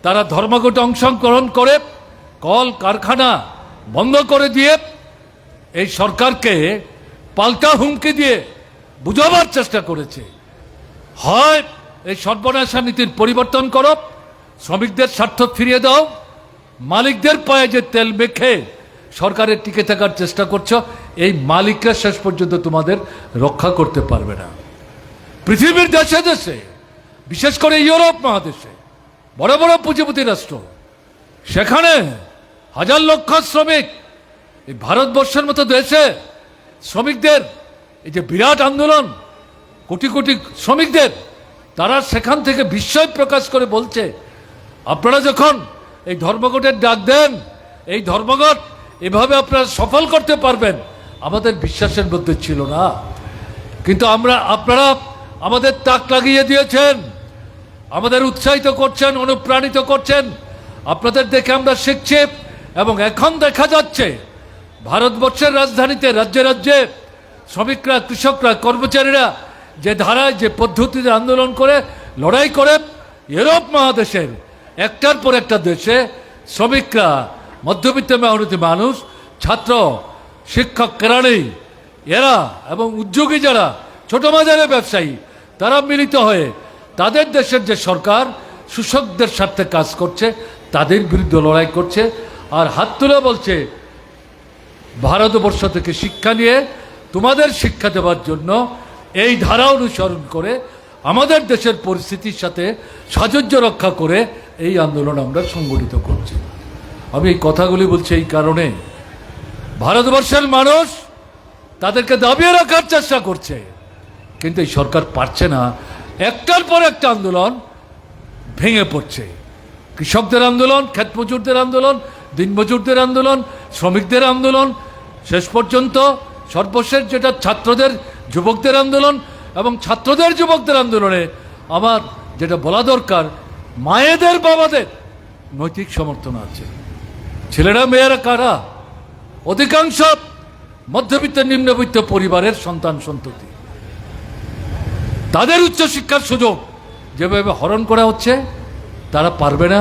তারা ধর্মঘটে অংশগ্রহণ করে কল কারখানা বন্ধ করে দিয়ে এই সরকারকে পাল্টা হুমকি দিয়ে বুঝাবার চেষ্টা করেছে, হয় এই সর্বনাশা নীতির পরিবর্তন করো, শ্রমিকদের স্বার্থ ফিরিয়ে দাও, মালিকদের পায়ে যে তেল মেখে সরকারের টিকে থাকার চেষ্টা করছো, এই মালিকরা শেষ পর্যন্ত তোমাদের রক্ষা করতে পারবে না। পৃথিবীর দেশে দেশে, বিশেষ করে ইউরোপ মহাদেশে বড় বড় পুঁজিপতি রাষ্ট্র, সেখানে হাজার লক্ষ শ্রমিক, এই ভারতবর্ষের মতো দেশে শ্রমিকদের এই যে বিরাট আন্দোলন, কোটি কোটি শ্রমিকদের, তারা সেখান থেকে বিস্ময় প্রকাশ করে বলছে, আপনারা যখন এই ধর্মঘটের ডাক দেন, এই ধর্মঘট এভাবে আপনারা সফল করতে পারবেন, আমাদের বিশ্বাসের মধ্যে ছিল না। কিন্তু আপনারা আমাদের তাক লাগিয়ে দিয়েছেন, আমাদের উৎসাহিত করছেন, অনুপ্রাণিত করছেন, আপনাদের দেখে আমরা শিখছি। এবং এখন দেখা যাচ্ছে ভারতবর্ষের রাজধানীতে, রাজ্যে রাজ্যে শ্রমিকরা, কৃষকরা, কর্মচারীরা যে ধারায়, যে পদ্ধতিতে আন্দোলন করে, লড়াই করে, ইউরোপ মহাদেশের একটার পর একটা দেশে শ্রমিকরা, মধ্যবিত্ত মেহনতি মানুষ, ছাত্র, শিক্ষক, কেরানি, এরা এবং উদ্যোগী যারা ছোট মাঝারি ব্যবসায়ী, তারা মিলিত হয়ে তাদের দেশের যে সরকার শোষকদের স্বার্থে কাজ করছে, তাদের বিরুদ্ধে লড়াই করছে। আর হাত তুলে বলছে, ভারতবর্ষ থেকে শিক্ষা নিয়ে তোমাদের শিক্ষা দেওয়ার জন্য এই ধারা অনুসরণ করে আমাদের দেশের পরিস্থিতির সাথে সাযুজ্য রক্ষা করে এই আন্দোলন আমরা সংগঠিত করছি। আমি এই কথাগুলি বলছি এই কারণে, ভারতবর্ষের মানুষ তাদেরকে দাবিয়ে রাখার চেষ্টা করছে, কিন্তু এই সরকার পারছে না। একটার পর একটা আন্দোলন ভেঙে পড়ছে। কৃষকদের আন্দোলন, ক্ষেত মজুরদের আন্দোলন, দিনমজুরদের আন্দোলন, শ্রমিকদের আন্দোলন, শেষ পর্যন্ত সর্বশেষ যেটা ছাত্রদের যুবকদের আন্দোলন, এবং ছাত্রদের যুবকদের আন্দোলনে আমার যেটা বলা দরকার, মায়েদের বাবাদের নৈতিক সমর্থন আছে। ছেলেরা মেয়েরা কারা? অধিকাংশ মধ্যবিত্ত নিম্নবিত্ত পরিবারের সন্তান সন্ততি। তাদের উচ্চশিক্ষার সুযোগ যেভাবে হরণ করা হচ্ছে, তারা পারবে না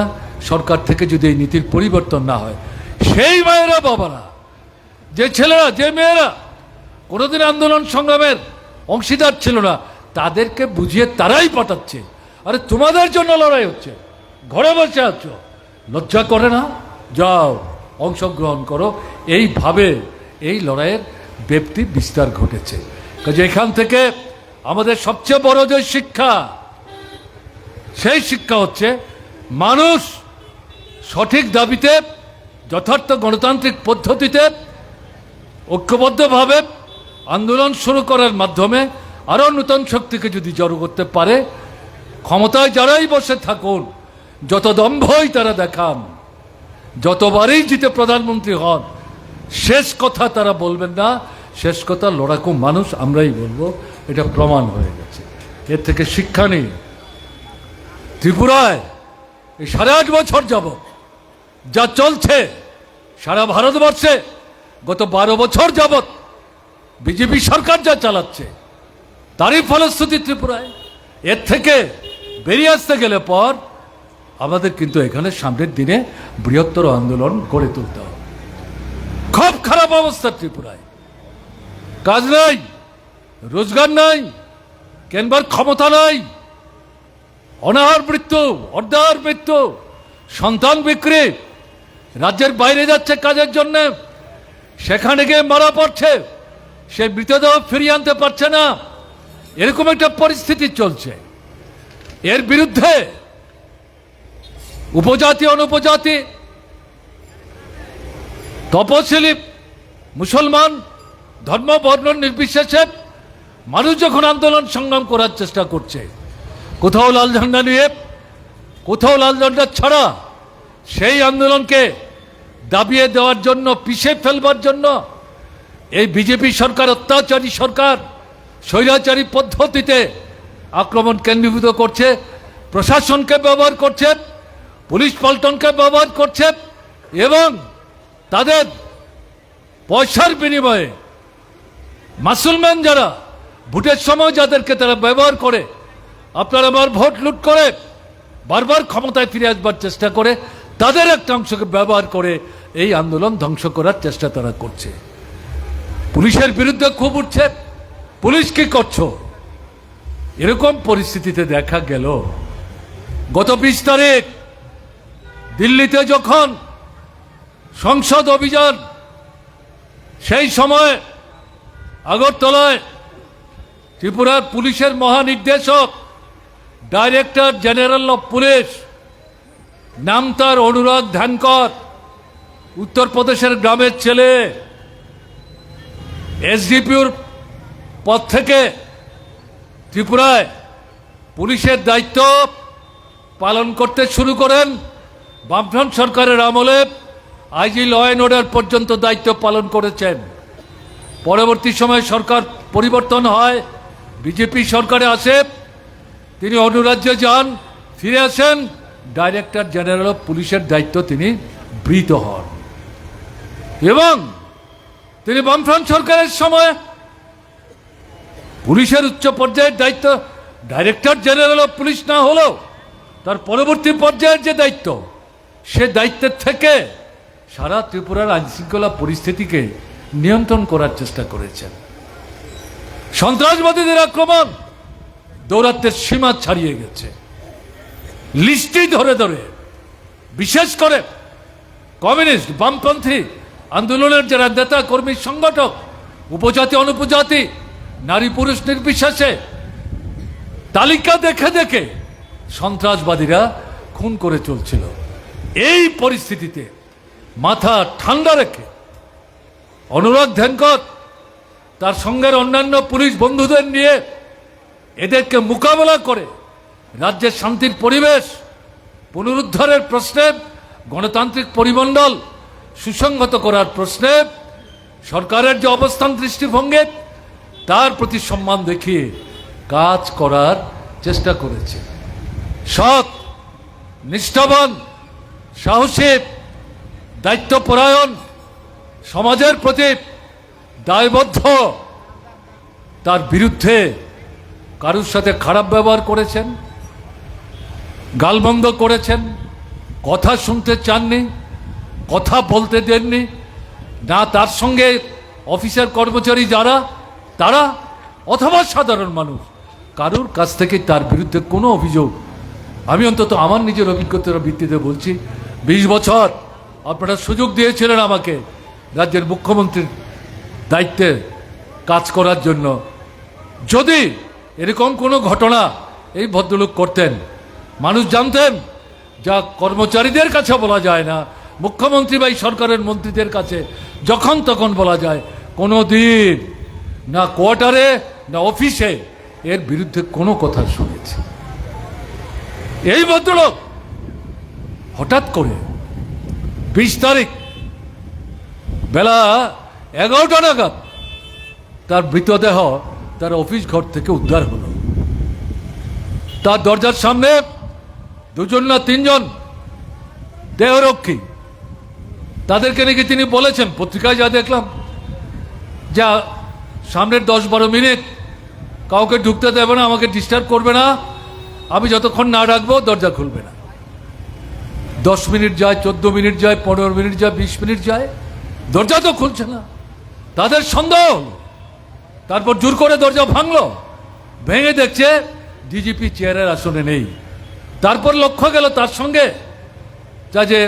সরকার থেকে যদি এই নীতির পরিবর্তন না হয়। সেই মায়েরা বাবারা, যে ছেলেরা যে মেয়েরা কোনোদিন আন্দোলন সংগ্রামের অংশীদার ছিল না, তাদেরকে বুঝিয়ে তারাই পাঠাচ্ছে, আরে তোমাদের জন্য লড়াই হচ্ছে, ঘরে বসে আছো, লজ্জা করে না? যাও অংশগ্রহণ করো। এইভাবে এই লড়াইয়ের ব্যাপ্তি বিস্তার ঘটেছে। কাজে এখান থেকে আমাদের সবচেয়ে বড় যে শিক্ষা, সেই শিক্ষা হচ্ছে মানুষ সঠিক দাবিতে যথার্থ গণতান্ত্রিক পদ্ধতিতে ঐক্যবদ্ধভাবে আন্দোলন শুরু করার মাধ্যমে আরও নূতন শক্তিকে যদি জড়ো করতে পারে, ক্ষমতায় যারাই বসে থাকুন, যত দম্ভই তারা দেখান, যতবারই জিতে প্রধানমন্ত্রী হন, শেষ কথা তারা বলবেন না। শেষ কথা লড়াকু মানুষ আমরাই বলবো। এটা প্রমাণ হয়ে গেছে। এর থেকে শিক্ষা নেই। ত্রিপুরায় এই 8.5 বছর যাবৎ যা চলছে, সারা ভারতবর্ষে গত 12 বছর যাবৎ বিজেপি সরকার যা চালাচ্ছে, তারই ফলশ্রুতি ত্রিপুরায়। এর থেকে বেরিয়ে আসতে গেলে পর আমাদের কিন্তু এখানে সামনের দিনে বৃহত্তর আন্দোলন গড়ে তুলতে হবে। খুব খারাপ অবস্থা ত্রিপুরায়। কাজ নাই, রোজগার নাই, কেনবার ক্ষমতা নাই, অনাহার মৃত্যু, অর্ধাহার মৃত্যু, সন্তান বিক্রি, রাজ্যের বাইরে যাচ্ছে কাজের জন্য, সেখানে গিয়ে মারা পড়ছে, সে মৃতদেহ ফিরিয়ে আনতে পারছে না, এরকম একটা পরিস্থিতি চলছে। এর বিরুদ্ধে উপজাতি, অনুপজাতি, তপশিলি, মুসলমান, ধর্ম বর্ণ নির্বিশেষে মানুষ যখন আন্দোলন সংগ্রাম করার চেষ্টা করছে, কোথাও লাল ঝান্ডা নিয়ে, কোথাও লাল ঝান্ডা ছাড়া, সেই আন্দোলনকে দাবিয়ে দেওয়ার জন্য, পিষে ফেলবার জন্য এই বিজেপি সরকার, অত্যাচারী সরকার, স্বৈরাচারী পদ্ধতিতে আক্রমণ কেন্দ্রীভূত করছে, প্রশাসনকে ব্যবহার করছে, পুলিশ পল্টনকে ব্যবহার করছে, এবং তাদের পয়সার বিনিময়ে মুসলমান যারা ভোটের সময় যাদেরকে তারা ব্যবহার করে, আপনার আমার ভোট লুট করে বারবার ক্ষমতায় ফিরে আসবার চেষ্টা করে, তাদের একটা অংশকে ব্যবহার করে এই আন্দোলন ধ্বংস করার চেষ্টা তারা করছে। পুলিশের বিরুদ্ধে খুব উঠছে, পুলিশ কি করছো? এরকম পরিস্থিতিতে দেখা গেল গত 20 তারিখ দিল্লিতে যখন সংসদ অভিযান, সেই সময় আগরতলায় ত্রিপুরার পুলিশের মহানির্দেশক, ডাইরেক্টর জেনারেল অফ পুলিশ, নাম তার অনুরাগ ধানকর, উত্তরপ্রদেশের গ্রামের ছেলে, এসডিপিওর পদ থেকে ত্রিপুরায় পুলিশের দায়িত্ব পালন করতে শুরু করেন। বামফ্রন্ট সরকারের আমলে আইজি ল অ্যান্ড অর্ডার পর্যন্ত দায়িত্ব পালন করেছেন। পরবর্তী সময় সরকার পরিবর্তন হয়, বিজেপি সরকারে আসে, তিনি অনুরাজ্যে যান, ফিরে আসেন, ডাইরেক্টর জেনারেল অফ পুলিশের দায়িত্ব তিনি বৃত হন। এবং তিনি বামফ্রন্ট সরকারের সময় পুলিশের উচ্চ পর্যায়ের দায়িত্ব ডাইরেক্টর জেনারেল অফ পুলিশ না হলেও তার পরবর্তী পর্যায়ের যে দায়িত্ব, সে দায়িত্বের থেকে সারা ত্রিপুরার আইনশৃঙ্খলা পরিস্থিতিকে নিয়ন্ত্রণ করার চেষ্টা করেছেন। সন্ত্রাসবাদীদের আক্রমণ দৌরাত্মের সীমা ছাড়িয়ে গেছে। লিস্টি ধরে ধরে, বিশেষ করে কমিউনিস্ট, বামপন্থী আন্দোলনের যারা নেতা কর্মী, সংগঠক, উপজাতি, অনুপজাতি, নারী পুরুষ নির্বিশেষে তালিকা দেখে দেখে সন্ত্রাসবাদীরা খুন করে চলছিল। এই পরিস্থিতিতে মাথা ঠান্ডা রেখে অনুরাগ ধ্যানকর তার সঙ্গের অন্যান্য পুলিশ বন্ধুদের নিয়ে এদেরকে মোকাবেলা করে রাজ্যের শান্তির পরিবেশ পুনরুদ্ধারের প্রশ্নে, গণতান্ত্রিক পরিমণ্ডল সুসংহত করার প্রশ্নে সরকারের যে অবস্থান দৃষ্টিভঙ্গি তার প্রতি সম্মান দেখিয়ে কাজ করার চেষ্টা করেছে। সৎ, নিষ্ঠাবান, সাহসী, দায়িত্বপরায়ণ, সমাজের প্রতি দায়বদ্ধ, তার বিরুদ্ধে কারুর সাথে খারাপ ব্যবহার করেছেন, গালমন্দ করেছেন, কথা শুনতে চাননি, কথা বলতে দেননি না তার সঙ্গে অফিসার কর্মচারী যারা তারা অথবা সাধারণ মানুষ কারুর কাছ থেকে তার বিরুদ্ধে কোনো অভিযোগ, আমি অন্তত আমার নিজের অভিজ্ঞতার ভিত্তিতে বলছি, 20 বছর আপনারা সুযোগ দিয়েছিলেন আমাকে রাজ্যের মুখ্যমন্ত্রীর দায়িত্বে কাজ করার জন্য। যদি এরকম কোনো ঘটনা এই ভদ্রলোক করতেন, মানুষ জানতেন যা কর্মচারীদের কাছে বলা যায় না, মুখ্যমন্ত্রী বা এই সরকারের মন্ত্রীদের কাছে যখন তখন বলা যায়, কোনো দিন না কোয়ার্টারে না অফিসে এর বিরুদ্ধে কোনো কথা শুনেছি। এই ভদ্রলোক হঠাৎ করে 20 তারিখ বেলা 11টা নাগাদ তার মৃতদেহ তার অফিস ঘর থেকে উদ্ধার হলো। তার দরজার সামনে 2 না 3 জন দেহরক্ষী, তাদেরকে নাকি তিনি বলেছেন, পত্রিকায় যা দেখলাম, যা সামনের 10-12 মিনিট কাউকে ঢুকতে দেবে না, আমাকে ডিস্টার্ব করবে না, আমি যতক্ষণ না ডাকবো দরজা খুলবে না। 10 মিনিট যায়, 14 মিনিট যায়, 15 মিনিট যায়, 20 মিনিট যায়, দরজা তো খুলছে না। তাদের সন্দেহ, তারপর জোর করে দরজা ভাঙলো, ভেঙে দেখছে ডিজিপি চেয়ারের আসনে নেই। তারপর লক্ষ্য গেল তার সঙ্গে যা যে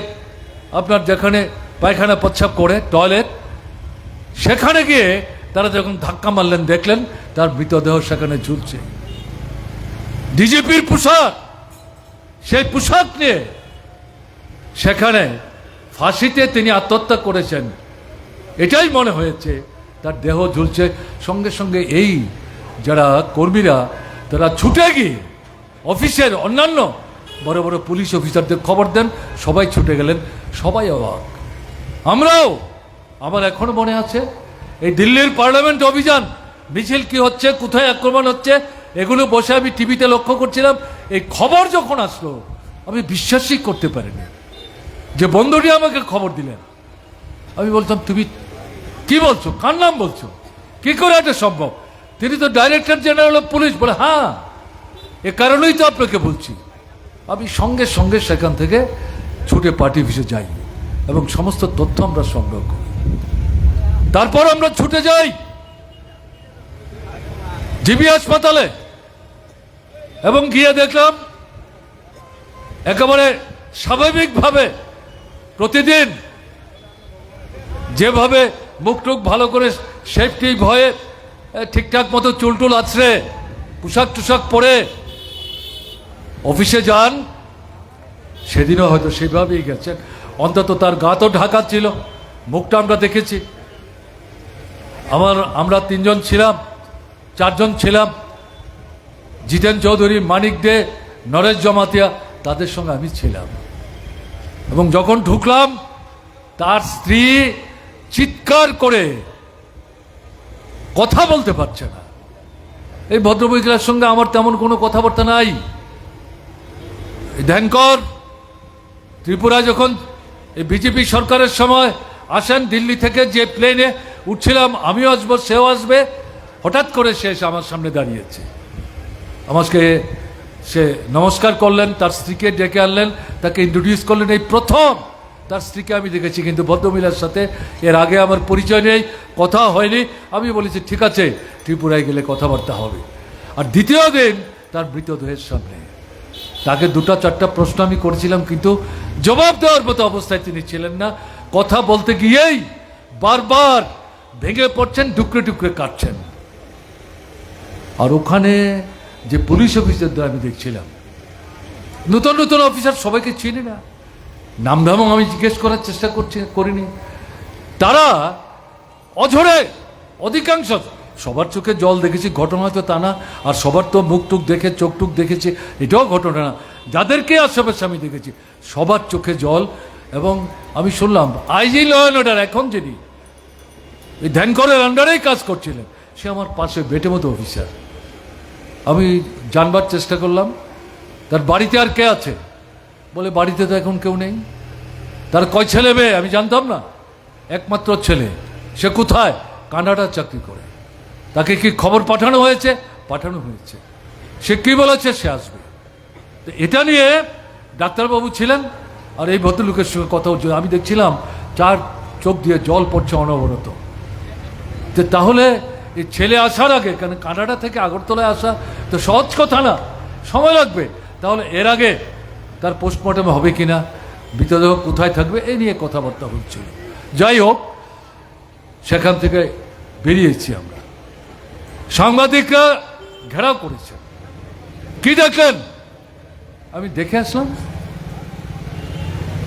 আপনার যেখানে পায়খানা প্রস্রাব করে টয়লেট, সেখানে গিয়ে তারা যখন ধাক্কা মারলেন দেখলেন তার মৃতদেহ সেখানে ঝুলছে। ডিজিপির পোশাক, সেই পোশাক নিয়ে সেখানে ফাঁসিতে তিনি আত্মহত্যা করেছেন এটাই মনে হয়েছে। তার দেহ ঝুলছে, সঙ্গে সঙ্গে এই যারা কর্মীরা তারা ছুটে গিয়ে অফিসের অন্যান্য বড় বড় পুলিশ অফিসারদের খবর দেন, সবাই ছুটে গেলেন, সবাই অবাক, আমরাও। আমার এখনো মনে আছে এই দিল্লির পার্লামেন্ট অভিযান মিছিল কি হচ্ছে, কোথায় আক্রমণ হচ্ছে, এগুলো বসে আমি টিভিতে লক্ষ্য করছিলাম। এই খবর যখন আসলো আমি বিশ্বাসই করতে পারিনি যে বন্ধুটি আমাকে খবর দিলেন। আমি বলতাম, তুমি কি বলছো, কার নাম বলছো, কি করে এটা সম্ভব? তিনি তো ডাইরেক্টর জেনারেল অফ পুলিশ। বলে হ্যাঁ, এ কারণেই তো আপনাকে বলছি। আমি সঙ্গে সঙ্গে সেখান থেকে ছুটে পার্টি অফিসে যাই এবং সমস্ত তথ্য আমরা সংগ্রহ করি। তারপর আমরা ছুটে যাই জিবি হাসপাতালে এবং গিয়ে দেখলাম একেবারে স্বাভাবিকভাবে প্রতিদিন যেভাবে মুখ টুক ভালো করে সেফটি ভয়ে ঠিকঠাক মতো চুলটুল আছড়ে পোশাক টুশাক পরে অফিসে যান, সেদিনও হয়তো সেভাবেই গেছেন। অন্তত তার গা তো ঢাকা ছিল, মুখটা আমরা দেখেছি। আমরা 3 জন ছিলাম, 4 জন ছিলাম, জিতেন চৌধুরী, মানিক দে, নরেশ জমাতিয়া, তাদের সঙ্গে আমি ছিলাম। এবং যখন ঢুকলাম তার স্ত্রী চিৎকার করে কথা বলতে পারছে না। এই ভদ্রমহিলার সঙ্গে আমার তেমন কোনো কথাবার্তা নাই। ধ্যানকর ত্রিপুরা যখন এই বিজেপি সরকারের সময় আসেন, দিল্লি থেকে যে প্লেনে উঠছিলাম, আমিও আসবো, সেও আসবে, হঠাৎ করে সে এসে আমার সামনে দাঁড়িয়েছে। আমাকে সে নমস্কার করলেন, তার স্ত্রীকে ডেকে আনলেন, তাকে ইন্ট্রোডিউস করলেন। এই প্রথম তার স্ত্রীকে আমি দেখেছি, কিন্তু ভদ্রমহিলার সাথে এর আগে আমার পরিচয় নেই, কথা হয়নি। আমি বলেছি ঠিক আছে, ত্রিপুরায় গেলে কথাবার্তা হবে। আর দ্বিতীয় দিন তার মৃতদেহের সামনে তাকে 2-4টা প্রশ্ন আমি করেছিলাম, কিন্তু জবাব দেওয়ার মতো অবস্থায় তিনি ছিলেন না। কথা বলতে গিয়েই বারবার ভেঙে পড়ছেন, টুকরে টুকরে কাটছেন। আর ওখানে যে পুলিশ অফিসারদের আমি দেখছিলাম, নতুন নতুন অফিসার, সবাইকে চিনি না, নাম ধামও আমি জিজ্ঞেস করার চেষ্টা করিনি। তারা অঝরে, অধিকাংশ, সবার চোখে জল দেখেছি ঘটনা হয়তো তা না, আর সবার তো মুখ টুক দেখে চোখ টুক দেখেছি এটাও ঘটনা না, যাদেরকে আশেপাশে আমি দেখেছি সবার চোখে জল। এবং আমি শুনলাম আইজি ল অ্যান্ড অর্ডার এখন যিনি এই ধ্যানকরের আন্ডারেই কাজ করছিলেন, সে আমার পাশে বেটে মতো অফিসার। আমি জানবার চেষ্টা করলাম তার বাড়িতে আর কে আছে, বলে বাড়িতে তো এখন কেউ নেই। তার কয় ছেলে মেয়ে আমি জানতাম না, একমাত্র ছেলে, সে কোথায়, কানাডা চাকরি করে। তাকে কি খবর পাঠানো হয়েছে? পাঠানো হয়েছে। সে কি বলেছে, সে আসবে। তো এটা নিয়ে ডাক্তারবাবু ছিলেন, আর এই ভদ্রলোকের সঙ্গে কথা হচ্ছে, আমি দেখছিলাম চার চোখ দিয়ে জল পড়ছে অনবরত। যে তাহলে এই ছেলে আসার আগে, কারণ কানাডা থেকে আগরতলায় আসা তো সহজ কথা না, সময় লাগবে, তাহলে এর আগে তার পোস্টমর্টম হবে কিনা, মৃতদেহ কোথায় থাকবে, এই নিয়ে কথাবার্তা হচ্ছিল। যাই হোক, সেখান থেকে বেরিয়েছি আমরা। সাংবাদিকরা ঘেরাও করেছেন, কি দেখলেন? আমি দেখে আসলাম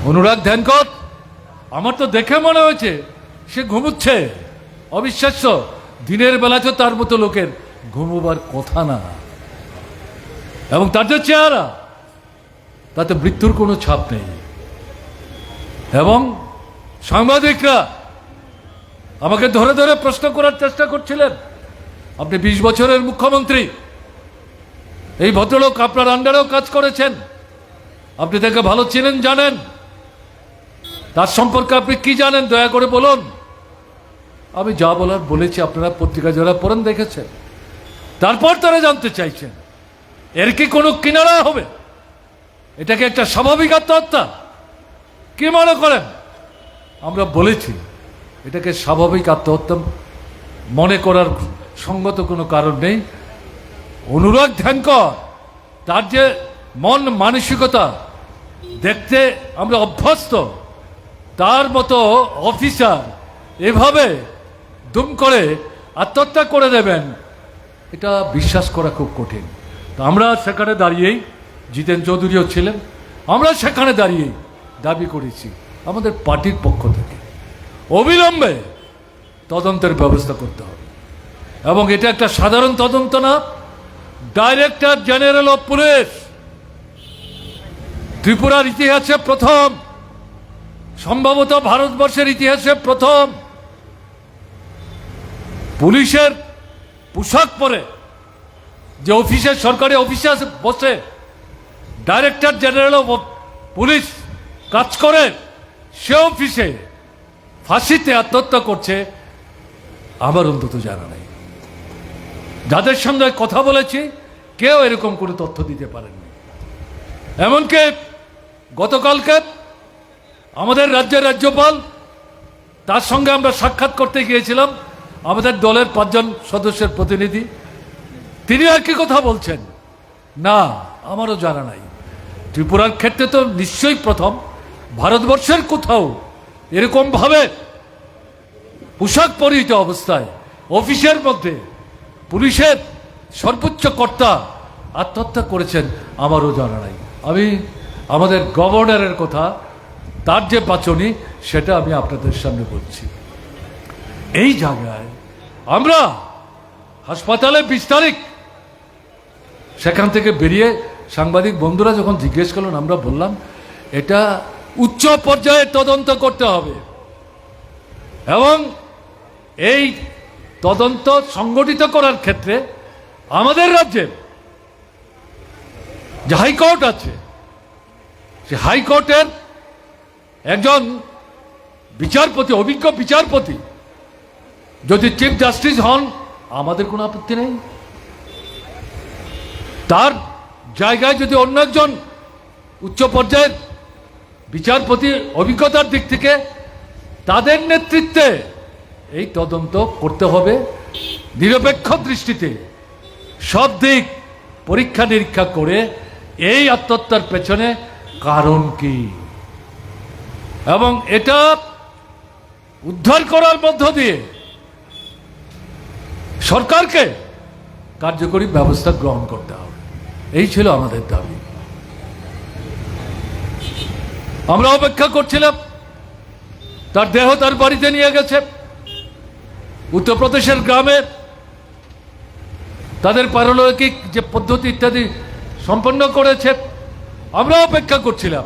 অনুরাগ ধ্যানকর। আমার তো দেখে মনে হয়েছে সে ঘুমুচ্ছে। অবিশ্বাস্য, দিনের বেলা তো তার মতো লোকের ঘুমোবার কথা না। এবং তার যে চেহারা, তাতে মৃত্যুর কোনো ছাপ নেই। এবং সাংবাদিকরা আমাকে ধরে ধরে প্রশ্ন করার চেষ্টা করছিলেন, আপনি 20 বছরের মুখ্যমন্ত্রী, এই ভদ্রলোক আপনার আন্ডারেও কাজ করেছেন, আপনি তাকে ভালো চেনেন, জানেন, তার সম্পর্কে আপনি কি জানেন, দয়া করে বলুন। আমি যা বলার বলেছি, আপনারা পত্রিকা যারা পড়েন দেখেছেন। তারপর তারা জানতে চাইছেন এর কি কোনো কিনারা হবে, এটাকে একটা স্বাভাবিক আত্মহত্যা কি মনে করেন? আমরা বলেছি এটাকে স্বাভাবিক আত্মহত্যা মনে করার সঙ্গত কোনো কারণ নেই। অনুরাগ ধ্যানকর, তার যে মন মানসিকতা দেখতে আমরা অভ্যস্ত, তার মতো অফিসার এভাবে দুম করে আত্মহত্যা করে দেবেন, এটা বিশ্বাস করা খুব কঠিন। তো আমরা সেখানে দাঁড়িয়েই, জিতেন চৌধুরীও ছিলেন, আমরা সেখানে দাঁড়িয়েই দাবি করেছি আমাদের পার্টির পক্ষ থেকে অবিলম্বে তদন্তের ব্যবস্থা করতে হবে। এবং এটা একটা সাধারণ তদন্ত না, ডাইরেক্টর জেনারেল অফ পুলিশ, ত্রিপুরার ইতিহাসে প্রথম, সম্ভবত ভারতবর্ষের ইতিহাসে প্রথম, পুলিশের পোশাক পরে যে অফিসে, সরকারি অফিসে বসে ডাইরেক্টর জেনারেল অফ পুলিশ কাজ করে, সে অফিসে ফাঁসিতে আত্মহত্যা করছে, আমার অন্তত জানা নাই। যাদের সঙ্গে কথা বলেছি কেউ এরকম কোনো তথ্য দিতে পারেননি। এমনকি গতকালকে আমাদের রাজ্যের রাজ্যপাল, তার সঙ্গে আমরা সাক্ষাৎ করতে গিয়েছিলাম, আমাদের দলের 5 জন সদস্যের প্রতিনিধি, তিনি আর কি কথা বলছেন, না আমারও জানা নাই। ত্রিপুরার ক্ষেত্রে তো নিশ্চয়ই প্রথম, ভারতবর্ষের কোথাও এরকম ভাবে পোশাক পরিহিত অবস্থায় অফিসের মধ্যে পুলিশের সর্বোচ্চ কর্তা আত্মহত্যা করেছেন, আমারও জানা নাই। আমি আমাদের গভর্নরের কথা, তার যে বাচনি, সেটা আমি আপনাদের সামনে বলছি। এই জায়গায় আমরা হাসপাতালে 20 তারিখ সেখান থেকে বেরিয়ে সাংবাদিক বন্ধুরা যখন জিজ্ঞেস করলেন, আমরা বললাম এটা উচ্চ পর্যায়ে তদন্ত করতে হবে এবং এই তদন্ত সংগঠিত করার ক্ষেত্রে আমাদের রাজ্যের যে হাইকোর্ট আছে, সে হাইকোর্টের একজন বিচারপতি, অভিজ্ঞ বিচারপতি যদি চিফ জাস্টিস হন, আমাদের কোনো আপত্তি নেই। তার জায়গায় যদি অন্য একজন উচ্চ পর্যায়ের বিচারপতি অভিজ্ঞতার দিক থেকে, তাদের নেতৃত্বে এই তদন্ত করতে হবে, নিরপেক্ষ দৃষ্টিতে সব দিক পরীক্ষা নিরীক্ষা করে এই আত্মহত্যার পেছনে কারণ কি, এবং এটা উদ্ধার করার মধ্য দিয়ে সরকারকে কার্যকরী ব্যবস্থা গ্রহণ করতে হবে। এই ছিল আমাদের দাবি। আমরা অপেক্ষা করছিলাম, তার দেহ তার বাড়িতে নিয়ে গেছে, উত্তরপ্রদেশের গ্রামে তাদের পারলৌকিক যে পদ্ধতি ইত্যাদি সম্পন্ন করেছে। আমরা অপেক্ষা করছিলাম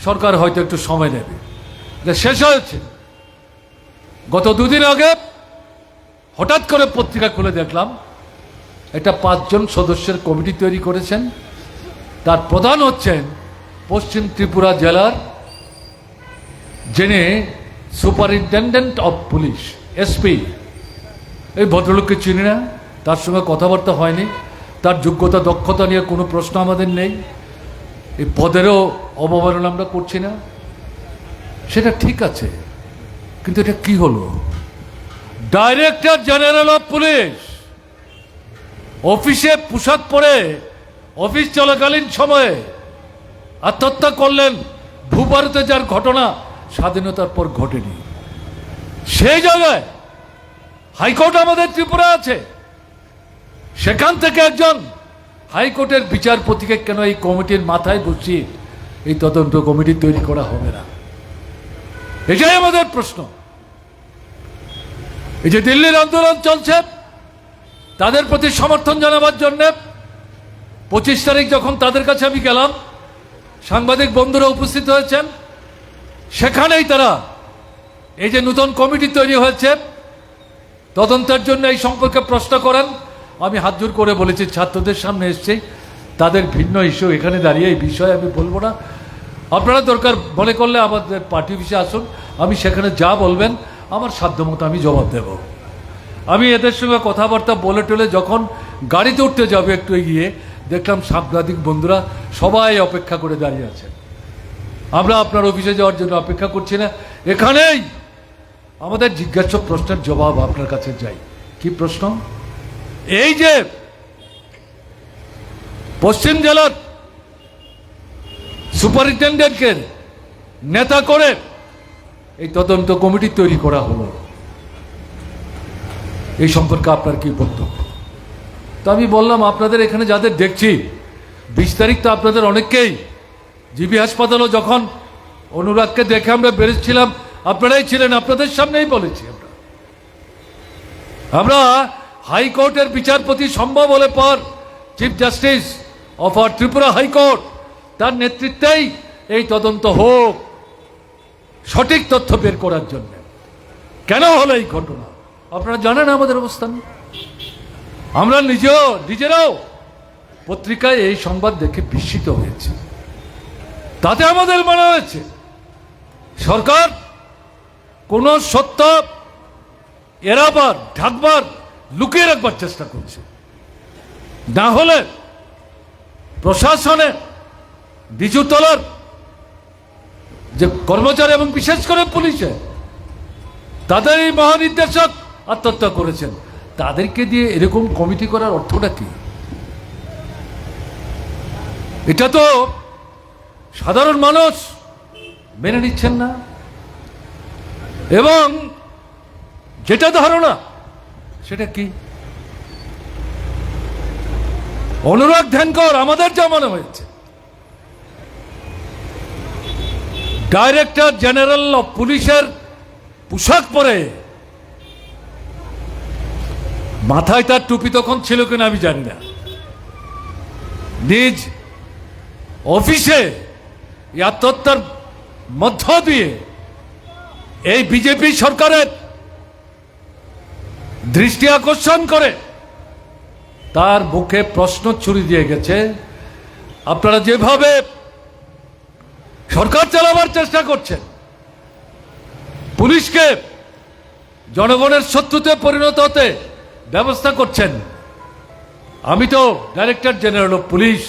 সরকার হয়তো একটু সময় নেবে, শেষ হয়েছে। গত দুদিন আগে হঠাৎ করে পত্রিকা খুলে দেখলাম একটা 5 জন সদস্যের কমিটি তৈরি করেছেন। তার প্রধান হচ্ছেন পশ্চিম ত্রিপুরা জেলার যিনি সুপারিনটেন্ডেন্ট অফ পুলিশ, এসপি। এই ভদ্রলোককে চিনি না, তার সঙ্গে কথাবার্তা হয়নি, তার যোগ্যতা দক্ষতা নিয়ে কোনো প্রশ্ন আমাদের নেই, এই পদেরও অবমাননা আমরা করছি না, সেটা ঠিক আছে। কিন্তু এটা কি হলো? ডাইরেক্টর জেনারেল অফ পুলিশ অফিসে পোশাক পরে অফিস চলাকালীন সময়ে আত্মহত্যা করলেন, ভূভারতে যার ঘটনা স্বাধীনতার পর ঘটেনি। সেই জায়গায় হাইকোর্ট আমাদের ত্রিপুরা আছে, সেখান থেকে একজন হাইকোর্টের বিচারপতিকে কেন এই কমিটির মাথায় বসিয়ে এই তদন্ত কমিটি তৈরি করা হবে না? এটাই আমাদের প্রশ্ন। এই যে দিল্লির আন্দোলন চলছে, তাদের প্রতি সমর্থন জানাবার জন্য 25 তারিখ যখন তাদের কাছে আমি গেলাম, সাংবাদিক বন্ধুরা উপস্থিত হয়েছেন, সেখানেই তারা এই যে নতুন কমিটি তৈরি হয়েছে তদন্তের জন্য এই সম্পর্কে প্রশ্ন করেন। আমি হাত জোর করে বলেছি, ছাত্রদের সামনে এসছে, তাদের ভিন্ন ইস্যু, এখানে দাঁড়িয়ে এই বিষয়ে আমি বলবো না। আপনারা দরকার মনে করলে আমাদের পার্টি অফিসে আসুন, আমি সেখানে যা বলবেন আমার সাধ্যমতো আমি জবাব দেব। আমি এদের সঙ্গে কথাবার্তা বলে টলে যখন গাড়িতে উঠতে যাবে একটু এগিয়ে, দেখলাম সাংবাদিক বন্ধুরা সবাই অপেক্ষা করে দাঁড়িয়ে আছে। আমরা আপনার অফিসে যাওয়ার জন্য অপেক্ষা করছি না, এখানেই আমাদের জিজ্ঞাসা প্রশ্নের জবাব আপনার কাছে যাই। কি প্রশ্ন? এই যে পশ্চিম জেলার সুপারিনটেন্ডেন্টকে নেতা করে এই তদন্ত কমিটি তৈরি করা হলো, এই সম্পর্কে আপনার কি বক্তব্য? তো আমি বললাম, আপনাদের এখানে যাদের দেখছি 20 তারিখ তো আপনাদের অনেককেই জিবি হাসপাতালও যখন অনুরাগকে দেখে আমরা বেরোচ্ছিলাম, আপনারাই ছিলেন, আপনাদের সামনেই বলেছি আমরা হাইকোর্টের বিচারপতি সম্ভব হলে পর চিফ জাস্টিস অফ আর ত্রিপুরা হাইকোর্ট, তার নেতৃত্বেই এই তদন্ত হোক, সঠিক তথ্য বের করার জন্য। কেন হলো এই ঘটনা আপনারা জানেন আমাদের অবস্থান। আমরা নিজেরাও পত্রিকায় এই সংবাদ দেখে বিস্মিত হয়েছে। তাতে আমাদের মনে হয়েছে সরকার কোন সত্য এড়াবার, ঢাকবার, লুকিয়ে রাখবার চেষ্টা করছে। না হলে প্রশাসনে নিচুতলার যে কর্মচারী এবং বিশেষ করে পুলিশে তাদের এই মহানির্দেশক আত্মহত্যা করেছেন, তাদেরকে দিয়ে এরকম কমিটি করার অর্থটা কি? এটা তো সাধারণ মানুষ মেনে নিচ্ছেন না। এবং যেটা ধারণা সেটা কি? অনুরাগ ধ্যানকর আমাদের যা মনে হয়েছে, ডাইরেক্টর জেনারেল অফ পুলিশের পোশাক পরে, মাথায় তার টুপি তখন ছিল কিনা আমি জানি না, নিজ অফিসে আত্মহত্যার মধ্য দিয়ে এই বিজেপি সরকারের দৃষ্টি আকর্ষণ করে তার মুখে প্রশ্ন ছুরি দিয়ে গেছে। আপনারা যেভাবে সরকার চালাবার চেষ্টা করছেন, পুলিশকে জনগণের শত্রুতে পরিণত হতে ব্যবস্থা করছেন। আমি তো ডাইরেক্টর জেনারেল অফ পুলিশ,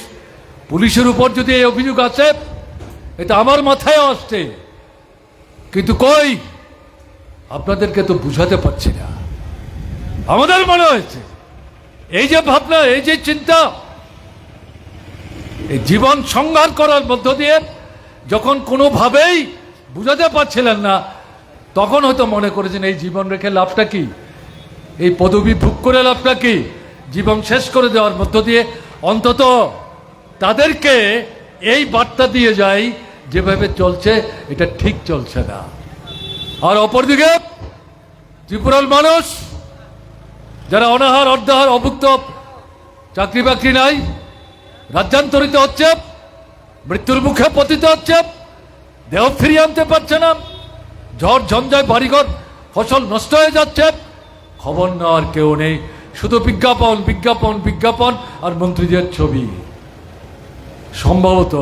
পুলিশের উপর যদি এই অভিযোগ আছে এটা আমার মাথায় আসছে, কিন্তু কই আপনাদেরকে তো বুঝাতে পারছি না। আমাদের মনে হয়েছে এই যে ভাবনা, এই যে চিন্তা, এই জীবন সংহার করার মধ্য দিয়ে যখন কোনোভাবেই বুঝাতে পারছিলেন না, তখন হয়তো মনে করেছেন এই জীবন রেখে লাভটা কি, এই পদবি ভোগ করে লাভটা কি, জীবন শেষ করে দেওয়ার মধ্য দিয়ে অন্তত তাদেরকে এই বার্তা দিয়ে যায় যেভাবে চলছে এটা ঠিক চলছে না। আর অপরদিকে ত্রিপুরার মানুষ যারা অনাহার অর্ধাহার অভুক্ত, চাকরি বাকরি নাই, রাজ্যান্তরিত হচ্ছে, মৃত্যুর মুখে পতিত হচ্ছে, দেহ ফিরিয়ে আনতে পারছে না, ঝড় ঝঞ্ঝায় বাড়িঘর ফসল নষ্ট হয়ে যাচ্ছে, খবর নেওয়ার কেউ নেই, শুধু বিজ্ঞাপন বিজ্ঞাপন বিজ্ঞাপন আর মন্ত্রীদের ছবি। সম্ভবত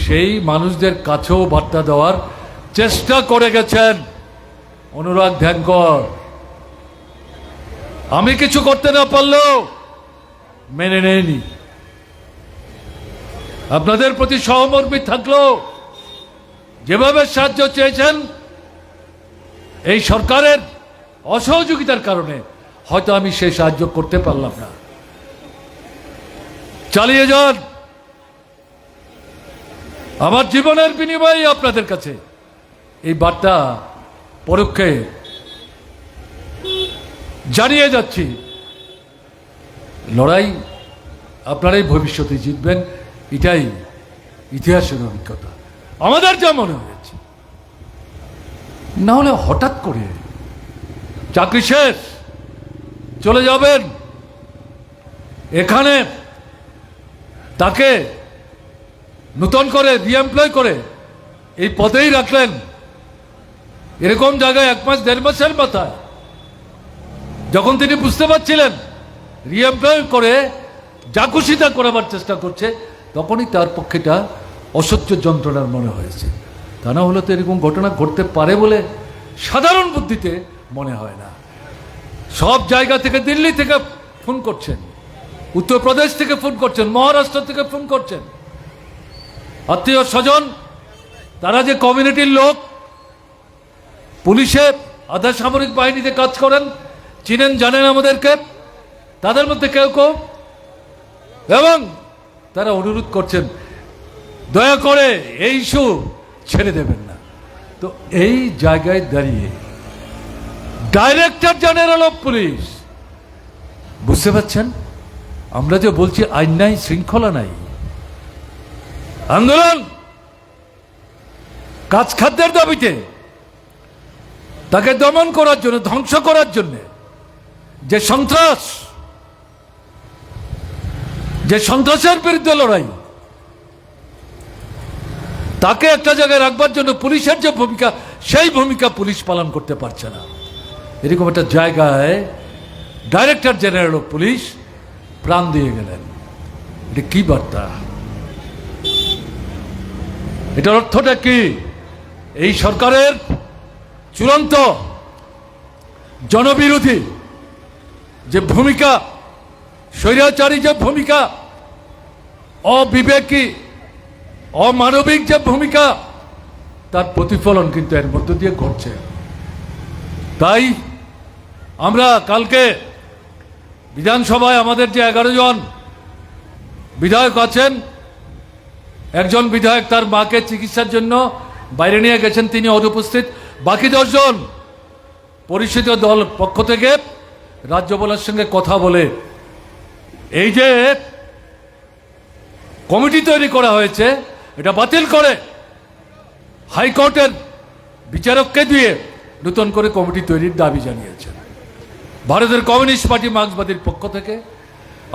সেই মানুষদের কাছেও বার্তা দেওয়ার চেষ্টা করে গেছেন অনুরাগ ধ্যানকর। আমি কিছু করতে না পারলেও মেনে নেয়নি, আপনাদের প্রতি সহমর্মী থাকলেও যেভাবে সাহায্য চেয়েছেন এই সরকারের অসহযোগিতার কারণে হয়তো আমি সেই সাহায্য করতে পারলাম না। চালিয়ে যান, আমার জীবনের বিনিময়ে আপনাদের কাছে এই বার্তা পরোক্ষে জানিয়ে যাচ্ছি। লড়াই আপনারাই ভবিষ্যতে জিতবেন, এটাই ইতিহাসের অভিজ্ঞতা। আমাদের যা মনে হয়েছে, না হলে হঠাৎ করে চাকরি শেষ চলে যাবেন, এখানে তাকে নূতন করে রিএমপ্লয় করে এই পদেই রাখলেন। এরকম জায়গায় 1 মাস 1.5 মাসের মাথায় যখন তিনি বুঝতে পারছিলেন রিএমপ্লয় করে যা খুশি তা করাবার চেষ্টা করছে, তখনই তার পক্ষেটা অসহ্য যন্ত্রণার মনে হয়েছে। তা না হলে তো এরকম ঘটনা ঘটতে পারে বলে সাধারণ বুদ্ধিতে মনে হয় না। সব জায়গা থেকে, দিল্লি থেকে ফোন করছেন, উত্তরপ্রদেশ থেকে ফোন করছেন, মহারাষ্ট্র থেকে ফোন করছেন, আত্মীয় স্বজন, তারা যে কমিউনিটির লোক, পুলিশে আধা সামরিক বাহিনীতে কাজ করেন, চিনেন জানেন আমাদেরকে, তাদের মধ্যে কেউ কেউ, এবং তারা অনুরোধ করছেন দয়া করে এই ইস্যু ছেড়ে দেবেন না। তো এই জায়গায় দাঁড়িয়ে ডাইরেক্টর জেনারেল অফ পুলিশ, বুঝতে পারছেন আমরা যে বলছি আইন নাই, শৃঙ্খলা নাই, আন্দোলন কাজ খাদ্যের দাবিতে তাকে দমন করার জন্য, ধ্বংস করার জন্য যে সন্ত্রাস, যে সন্ত্রাসের বিরুদ্ধে লড়াই, তাকে একটা জায়গায় রাখবার জন্য পুলিশের যে ভূমিকা, সেই ভূমিকা পুলিশ পালন করতে পারছে না। এরকম একটা জায়গায় ডাইরেক্টর জেনারেল অফ পুলিশ প্রাণ দিয়ে গেলেন। এটা কি বার্তা? এটার অর্থটা কি? এই সরকারের চূড়ান্ত জনবিরোধী যে ভূমিকা, স্বৈরাচারী যে ভূমিকা, অবিবেকী অমানবিক যে ভূমিকা, তার প্রতিফলন কিন্তু এর মধ্য দিয়ে ঘটছে। তাই আমরা কালকে বিধানসভায় আমাদের যে 11 জন বিধায়ক আছেন, একজন বিধায়ক তার মাকে চিকিৎসার জন্য বাইরে নিয়ে গেছেন, তিনি অনুপস্থিত। বাকি 10 জন পরিষদীয় দল পক্ষ থেকে রাজ্যপালের সঙ্গে কথা বলে এই যে কমিটি তৈরি করা হয়েছে এটা বাতিল করে হাইকোর্টের বিচারককে দিয়ে নতুন করে কমিটি তৈরির দাবি জানিয়েছেন। ভারতের কমিউনিস্ট পার্টি মার্ক্সবাদীর পক্ষ থেকে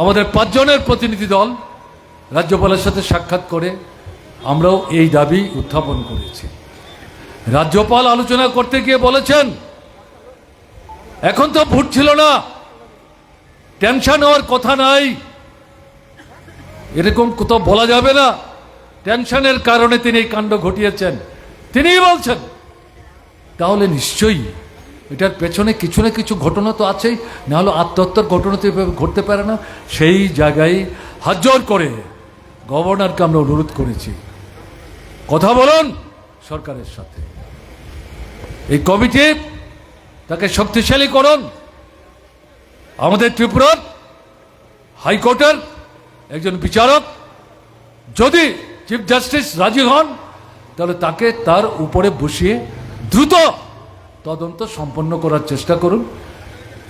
আমাদের 5 জনের প্রতিনিধি দল রাজ্যপালের সাথে সাক্ষাৎ করে আমরাও এই দাবি উত্থাপন করেছি। রাজ্যপাল আলোচনা করতে গিয়ে বলেছেন, এখন তো ভোট ছিল না, টেনশন হওয়ার কথা নাই, এরকম কোথাও বলা যাবে না, টেনশনের কারণে তিনি এই কাণ্ড ঘটিয়েছেন তিনিই বলছেন। তাহলে নিশ্চয়ই এটার পেছনে কিছু না কিছু ঘটনা তো আছেই, না হলে আত্মহত্যার ঘটনা তো ঘটতে পারে না। সেই জায়গায় হাত জোর করে গভর্নরকে আমরা অনুরোধ করেছি, কথা বলুন সরকারের সাথে, এই কমিটি তাকে শক্তিশালী করুন। আমাদের ত্রিপুরার হাইকোর্টের একজন বিচারক যদি চিফ জাস্টিস রাজি হন, তাহলে তাকে তার উপরে বসিয়ে দ্রুত তদন্ত সম্পন্ন করার চেষ্টা করুন।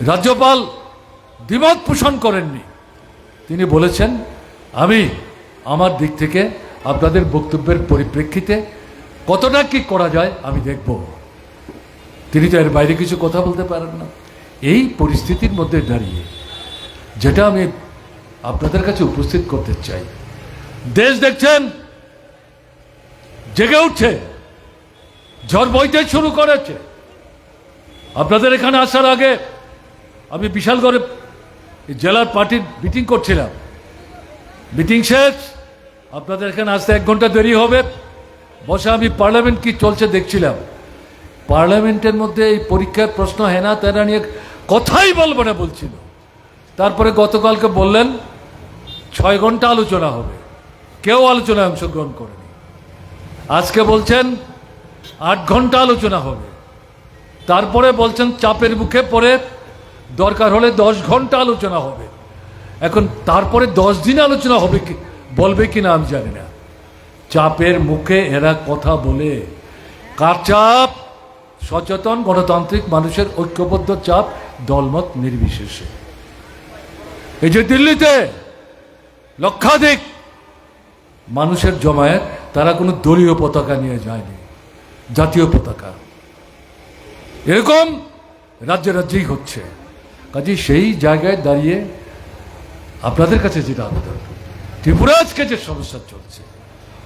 রাজ্যপাল দ্বিমত পোষণ করেননি। তিনি বলেছেন আমি আমার দিক থেকে আপনাদের বক্তব্যের পরিপ্রেক্ষিতে কতটা কি করা যায় আমি দেখব। তিনি তো এর বাইরে কিছু কথা বলতে পারেন না। এই পরিস্থিতির মধ্যে দাঁড়িয়ে যেটা আমি আপনাদের কাছে উপস্থিত করতে চাই, দেশ দেখছেন জেগে উঠছে, ঝড় বইতে শুরু করেছে। আপনাদের এখানে আসার আগে আমি বিশালগড়ে জেলার পার্টির মিটিং করছিলাম। মিটিং শেষ, আপনাদের এখানে আসতে 1 ঘন্টা দেরি হবে। বসে আমি পার্লামেন্ট কি চলছে দেখছিলাম। পার্লামেন্টের মধ্যে এই পরীক্ষার প্রশ্ন হেনা তেনা নিয়ে কথাই বলবো না বলছিল। তারপরে গতকালকে বললেন 6 ঘন্টা আলোচনা হবে, কেউ আলোচনায় অংশগ্রহণ করেনি। আজকে বলছেন 8 ঘন্টা আলোচনা হবে। তারপরে বলছেন চাপের মুখে পড়ে দরকার হলে 10 ঘন্টা আলোচনা হবে। এখন তারপরে 10 দিন আলোচনা হবে কি বলবে কিনা আমি জানি না। চাপের মুখে এরা কথা বলে, কার চাপ? সচেতন গণতান্ত্রিক মানুষের ঐক্যবদ্ধ চাপ, দলমত নির্বিশেষে। এই যে দিল্লিতে লক্ষাধিক মানুষের জমায়েত, তারা কোনো দলীয় পতাকা নিয়ে যায়নি, জাতীয় পতাকা। এরকম রাজ্যে রাজ্যেই হচ্ছে। কাজে সেই জায়গায় দাঁড়িয়ে আপনাদের কাছে যেটা আবেদন, ত্রিপুরা আজকে যে সমস্যা চলছে,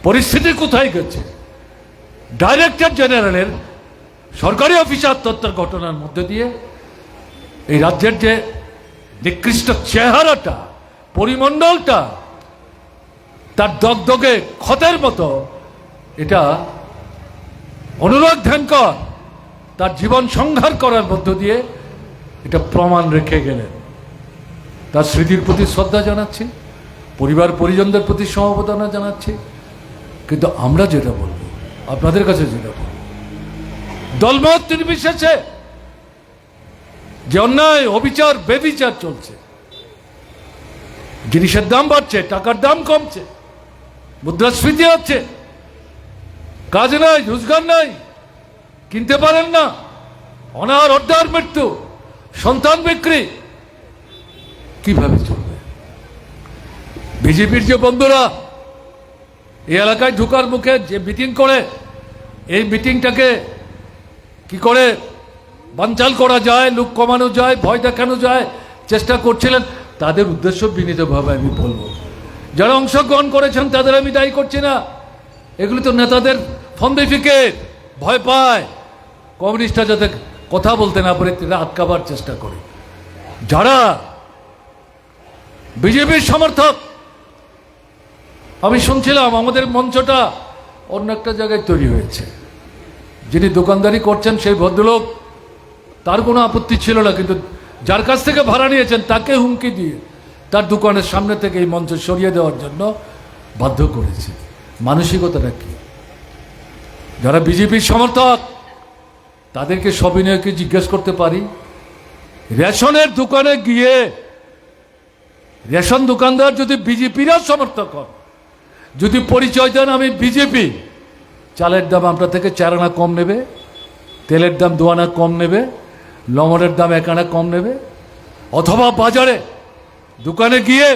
পরিস্থিতি কোথায় গেছে, ডাইরেক্টর জেনারেলের সরকারি অফিসে আত্মহত্যার ঘটনার মধ্যে দিয়ে এই রাজ্যের যে নিকৃষ্ট চেহারাটা, পরিমণ্ডলটা তার দগদগে ক্ষতের মতো, এটা অনুরাগ ধ্যানকর তার জীবন সংহার করার মধ্য দিয়ে এটা প্রমাণ রেখে গেলেন। তার স্মৃতির প্রতি শ্রদ্ধা জানাচ্ছি, পরিবার পরিজনদের প্রতি সমবেদনা জানাচ্ছি। কিন্তু আমরা যেটা বলবো, আপনাদের কাছে যেটা বলবো, দলমত নির্বিশেষে যে অন্যায়, অবিচার, বেবিচার চলছে, জিনিসের দাম বাড়ছে, টাকার দাম কমছে, মুদ্রাস্ফীতি হচ্ছে, কাজ নাই, রোজগার নাই, কিনতে পারেন না, অনাহার, অর্ধার মৃত্যু, সন্তান বিক্রি, কিভাবে চলবে? বিজেপির যে বন্ধুরা এই এলাকায় ঢুকার মুখে যে মিটিং করে, এই মিটিংটাকে কি করে বানচাল করা যায়, লোক কমানো যায়, ভয় দেখানো যায়, চেষ্টা করছিলেন। তাদের উদ্দেশ্য বিনীতভাবে আমি বলবো, যারা অংশগ্রহণ করেছেন তাদের আমি দায়ী করছি না। এগুলি তো নেতাদের ফন্দিফিকেট, ভয় পায় কমিউনিস্টরা যাতে কথা বলতে না পারে, তারা আটকাবার চেষ্টা করে। যারা বিজেপির সমর্থক, আমি শুনছিলাম আমাদের মঞ্চটা অন্য একটা জায়গায় তৈরি হয়েছে। যিনি দোকানদারি করছেন সেই ভদ্রলোক, তার কোনো আপত্তি ছিল না, কিন্তু যার কাছ থেকে ভাড়া নিয়েছেন তাকে হুমকি দিয়ে তার দোকানের সামনে থেকে এই মঞ্চ সরিয়ে দেওয়ার জন্য বাধ্য করেছে। মানসিকতাটা কি? যারা বিজেপির সমর্থক তাদেরকে সবিনয়কে জিজ্ঞেস করতে পারি, রেশনের দোকানে গিয়ে রেশন দোকানদার যদি বিজেপিরও সমর্থক হন, যদি পরিচয় দেন আমি বিজেপি, চালের দাম আপনার থেকে 4 আনা কম নেবে, তেলের দাম 2 আনা কম নেবে, লবণের দাম 1 আনা কম নেবে। অথবা বাজারে দোকানে গিয়ে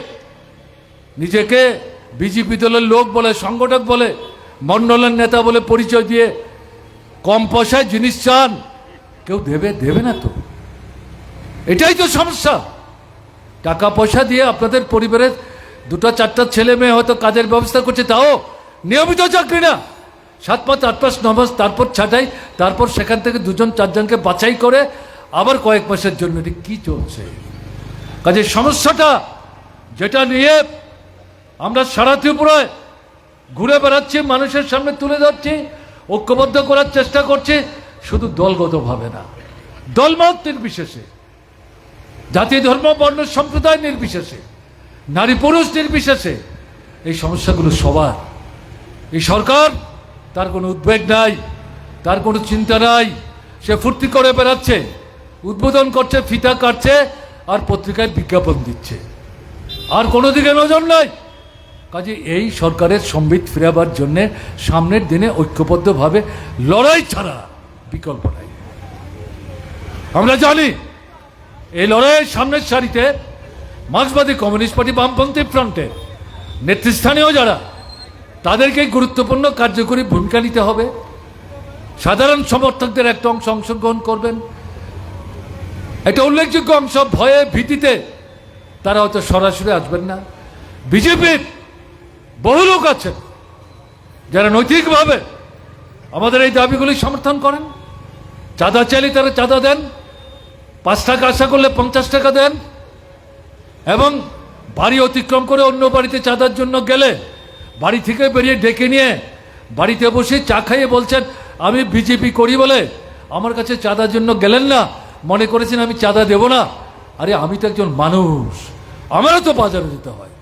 নিজেকে বিজেপি দলের লোক বলে, সংগঠক বলে, মণ্ডলের নেতা বলে পরিচয় দিয়ে কম পয়সায় জিনিস চান, কেউ দেবে না তো। এটাই তো সমস্যা। টাকা পয়সা দিয়ে আপনাদের পরিবারের 2-4টা ছেলে মেয়ে হয়তো কাজের ব্যবস্থা করছে, তাও নিয়মিত চাকরি না, 7 মাস 8 মাস 9 মাস, তারপর ছাঁটাই, তারপর সেখান থেকে 2-4 জনকে বাছাই করে আবার কয়েক মাসের জন্য। এটি কি চলছে? কাজে সমস্যাটা যেটা নিয়ে আমরা সারা ত্রিপুরায় ঘুরে বেড়াচ্ছি, মানুষের সামনে তুলে ধরছি, ঐক্যবদ্ধ করার চেষ্টা করছি, শুধু দলগতভাবে না, দলমত নির্বিশেষে, জাতি ধর্ম বর্ণ সম্প্রদায় নির্বিশেষে, নারী পুরুষ নির্বিশেষে, এই সমস্যাগুলো সবার। এই সরকার, তার কোনো উদ্বেগ নাই, তার কোনো চিন্তা নাই, সে ফুর্তি করে বেড়াচ্ছে, উদ্বোধন করছে, ফিতা কাটছে, আর পত্রিকায় বিজ্ঞাপন দিচ্ছে, আর কোনো দিকে নজর নাই। কাজে এই সরকারের সম্বিত ফেরাবার জন্যে সামনের দিনে ঐক্যবদ্ধভাবে লড়াই ছাড়া বিকল্প নাই। আমরা জানি এই লড়াইয়ের সামনের সারিতে মার্ক্সবাদী কমিউনিস্ট পার্টি বামপন্থী ফ্রন্টের নেতৃস্থানীয় যারা, তাদেরকে গুরুত্বপূর্ণ কার্যকরী ভূমিকা নিতে হবে। সাধারণ সমর্থকদের একটা অংশ অংশগ্রহণ করবেন। একটা উল্লেখযোগ্য অংশ ভয়ে ভীতিতে তারা হয়তো সরাসরি আসবেন না। বিজেপির বহু লোক আছেন যারা নৈতিকভাবে আমাদের এই দাবিগুলি সমর্থন করেন। চাঁদা চাইলে তারা চাঁদা দেন, 5 টাকা আশা করলে 50 টাকা দেন, এবং বাড়ি অতিক্রম করে অন্য বাড়িতে চাঁদার জন্য গেলে বাড়ি থেকে বেরিয়ে ডেকে নিয়ে বাড়িতে বসে চা খাইয়ে বলছেন আমি বিজেপি করি বলে আমার কাছে চাঁদার জন্য গেলেন না, মনে করেছেন আমি চাঁদা দেব না। আরে আমি তো একজন মানুষ, আমারও তো বাজারে যেতে হয়,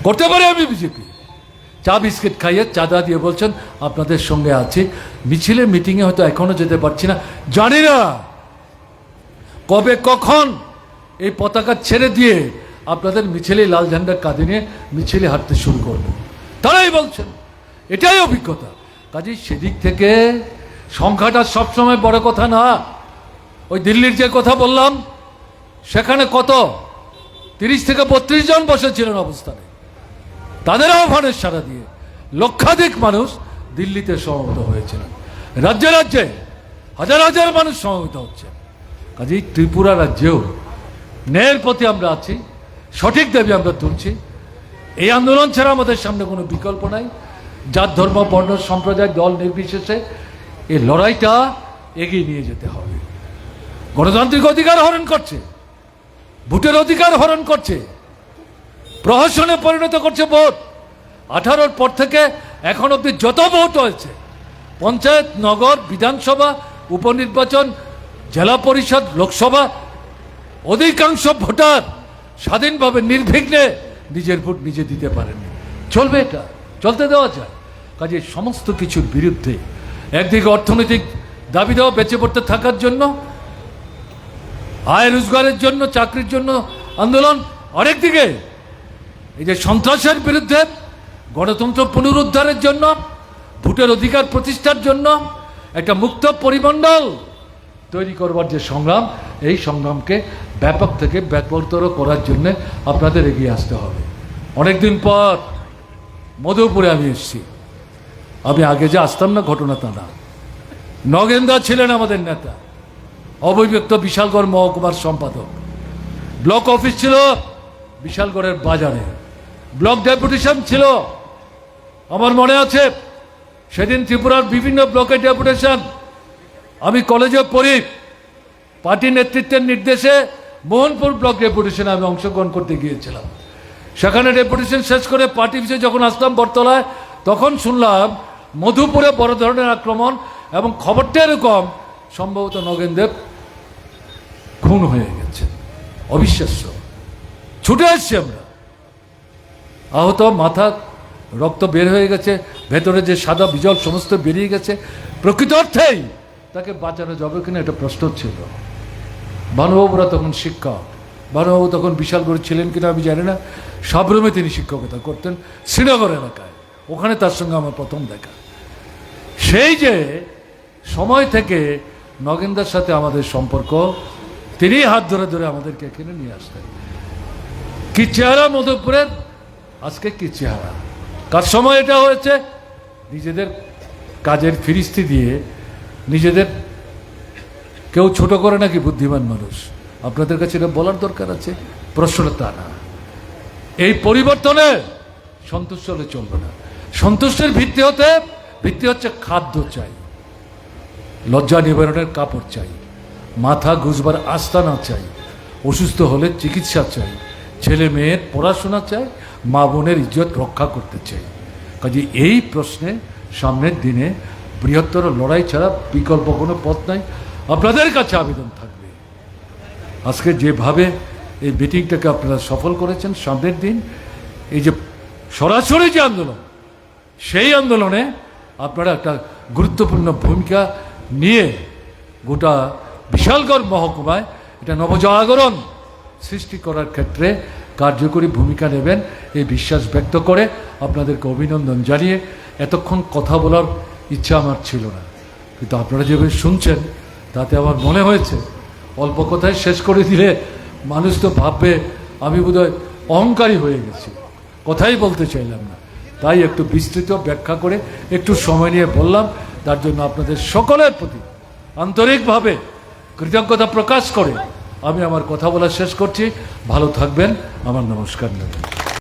করতে পারে আমি বিজেপি। চা বিস্কিট খাইয়ে চাঁদা দিয়ে বলছেন আপনাদের সঙ্গে আছি। মিছিলে মিটিংয়ে হয়তো এখনো যেতে পারছি না, জানি না কবে কখন এই পতাকা ছেড়ে দিয়ে আপনাদের মিছিলে লাল ঝান্ডার কাঁধে নিয়ে মিছিলে হাঁটতে শুরু করবে, তারাই বলছেন। এটাই অভিজ্ঞতা। কাজেই সেদিক থেকে সংখ্যাটা সবসময় বড় কথা না। ওই দিল্লির যে কথা বললাম সেখানে কত 30 থেকে 32 জন বসেছিলেন অবস্থানে, তাদের আহ্বানের সাড়া দিয়ে লক্ষাধিক মানুষ দিল্লিতে সমবেত হয়েছিলেন। রাজ্যে রাজ্যে হাজার হাজার মানুষ সমবেত হচ্ছে। কাজেই ত্রিপুরা রাজ্যেও ন্যায়ের প্রতি আমরা আছি, সঠিক দাবি আমরা তুলছি। এই আন্দোলন ছাড়া আমাদের সামনে কোনো বিকল্প নাই। জাত ধর্ম বর্ণ সম্প্রদায় দল নির্বিশেষে এই লড়াইটা এগিয়ে নিয়ে যেতে হবে। গণতান্ত্রিক অধিকার হরণ করছে, ভোটের অধিকার হরণ করছে, প্রহসনে পরিণত করছে ভোট। 18-র পর থেকে এখন অবধি যত ভোট হয়েছে, পঞ্চায়েত, নগর, বিধানসভা, উপনির্বাচন, জেলা পরিষদ, লোকসভা, অধিকাংশ ভোটার স্বাধীনভাবে নির্বিঘ্নে নিজের ভোট নিজে দিতে পারেনি। চলবে, এটা চলতে দেওয়া যায়। কাজে সমস্ত কিছুর বিরুদ্ধে একদিকে অর্থনৈতিক দাবি দেওয়া, বেঁচে পড়তে থাকার জন্য, আয় রোজগারের জন্য, চাকরির জন্য আন্দোলন, আরেকদিকে এই যে সন্ত্রাসের বিরুদ্ধে, গণতন্ত্র পুনরুদ্ধারের জন্য, ভোটের অধিকার প্রতিষ্ঠার জন্য একটা মুক্ত পরিমণ্ডল তৈরি করবার যে সংগ্রাম, এই সংগ্রামকে ব্যাপক থেকে ব্যাপকতর করার জন্য আপনাদের এগিয়ে আসতে হবে। অনেকদিন পর মধুপুরে আমি এসেছি। আমি আগে যে আসতাম না ঘটনা তা না। নগেনদা ছিলেন আমাদের নেতা, অবিভক্ত বিশালগড় মহকুমার সম্পাদক। ব্লক অফিস ছিল বিশালগড়ের বাজারে, ব্লক ডেপুটেশন ছিল। আমার মনে আছে সেদিন ত্রিপুরার বিভিন্ন ব্লকের ডেপুটেশন। আমি কলেজে পড়ি, পার্টি নেতৃত্বের নির্দেশে মোহনপুর ব্লক ডেপুটেশনে আমি অংশগ্রহণ করতে গিয়েছিলাম। সেখানে ডেপুটেশন শেষ করে পার্টি অফিসে যখন আসলাম বটতলায়, তখন শুনলাম মধুপুরে বড় ধরনের আক্রমণ, এবং খবরটা এরকম সম্ভবত নগেনদেব খুন হয়ে গেছে। অবিশ্বাস্য। ছুটে আসছি আমরা, আহত, মাথা রক্ত বের হয়ে গেছে, ভেতরে যে সাদা বিজল সমস্ত বেরিয়ে গেছে। প্রকৃত অর্থেই তাকে বাঁচানো যাবে কিনা এটা প্রশ্ন ছিল। ভানুবাবুরা তখন শিক্ষক, ভানুবাবু তখন বিশালগড় ছিলেন কিনা আমি জানি না। সাবরুমে তিনি শিক্ষকতা করতেন, শ্রীনগর এলাকায়। ওখানে তার সঙ্গে আমার প্রথম দেখা। সেই যে সময় থেকে নগেনদার সাথে আমাদের সম্পর্ক, তিনি হাত ধরে ধরে আমাদেরকে এখানে নিয়ে আসতেন। কি চেহারা মধুপুরের, আজকে কি চেহারা। কার সময় এটা হয়েছে? নিজেদের কাজের ফিরিস্তি দিয়ে নিজেদের কেউ ছোট করে নাকি বুদ্ধিমান মানুষ? আপনাদের কাছে এটা বলার দরকার আছে? প্রশ্নটা তা না। এই পরিবর্তনে সন্তুষ্ট হলে চলবে না। সন্তুষ্টের ভিত্তি হচ্ছে খাদ্য চাই, লজ্জা নিবারণের কাপড় চাই, মাথা গুজবার আস্তানা চাই, অসুস্থ হলে চিকিৎসা চাই, ছেলে মেয়ের পড়াশোনা চাই, মা বোনের ইজ্জত রক্ষা করতে চাই। কাজে এই প্রশ্নে সামনের দিনে বৃহত্তর লড়াই ছাড়া বিকল্প কোনো পথ নাই। আপনাদের কাছে আবেদন থাকবে, আজকে যেভাবে এই মিটিংটাকে আপনারা সফল করেছেন, সামনের দিন এই যে সরাসরি যে আন্দোলন, সেই আন্দোলনে আপনারা একটা গুরুত্বপূর্ণ ভূমিকা নিয়ে গোটা বিশালগড় মহকুমায় এটা নবজাগরণ সৃষ্টি করার ক্ষেত্রে কার্যকরী ভূমিকা নেবেন, এই বিশ্বাস ব্যক্ত করে আপনাদেরকে অভিনন্দন জানিয়ে, এতক্ষণ কথা বলার ইচ্ছা আমার ছিল না, কিন্তু আপনারা যেভাবে শুনছেন তাতে আমার মনে হয়েছে অল্প কথায় শেষ করে দিলে মানুষ তো ভাববে আমি বোধহয় অহংকারী হয়ে গেছি, কথাই বলতে চাইলাম না। তাই একটু বিস্তৃত ব্যাখ্যা করে একটু সময় নিয়ে বললাম। তার জন্য আপনাদের সকলের প্রতি আন্তরিকভাবে কৃতজ্ঞতা প্রকাশ করে আমি আমার কথা বলা শেষ করছি। ভালো থাকবেন। আমার নমস্কার নেবেন।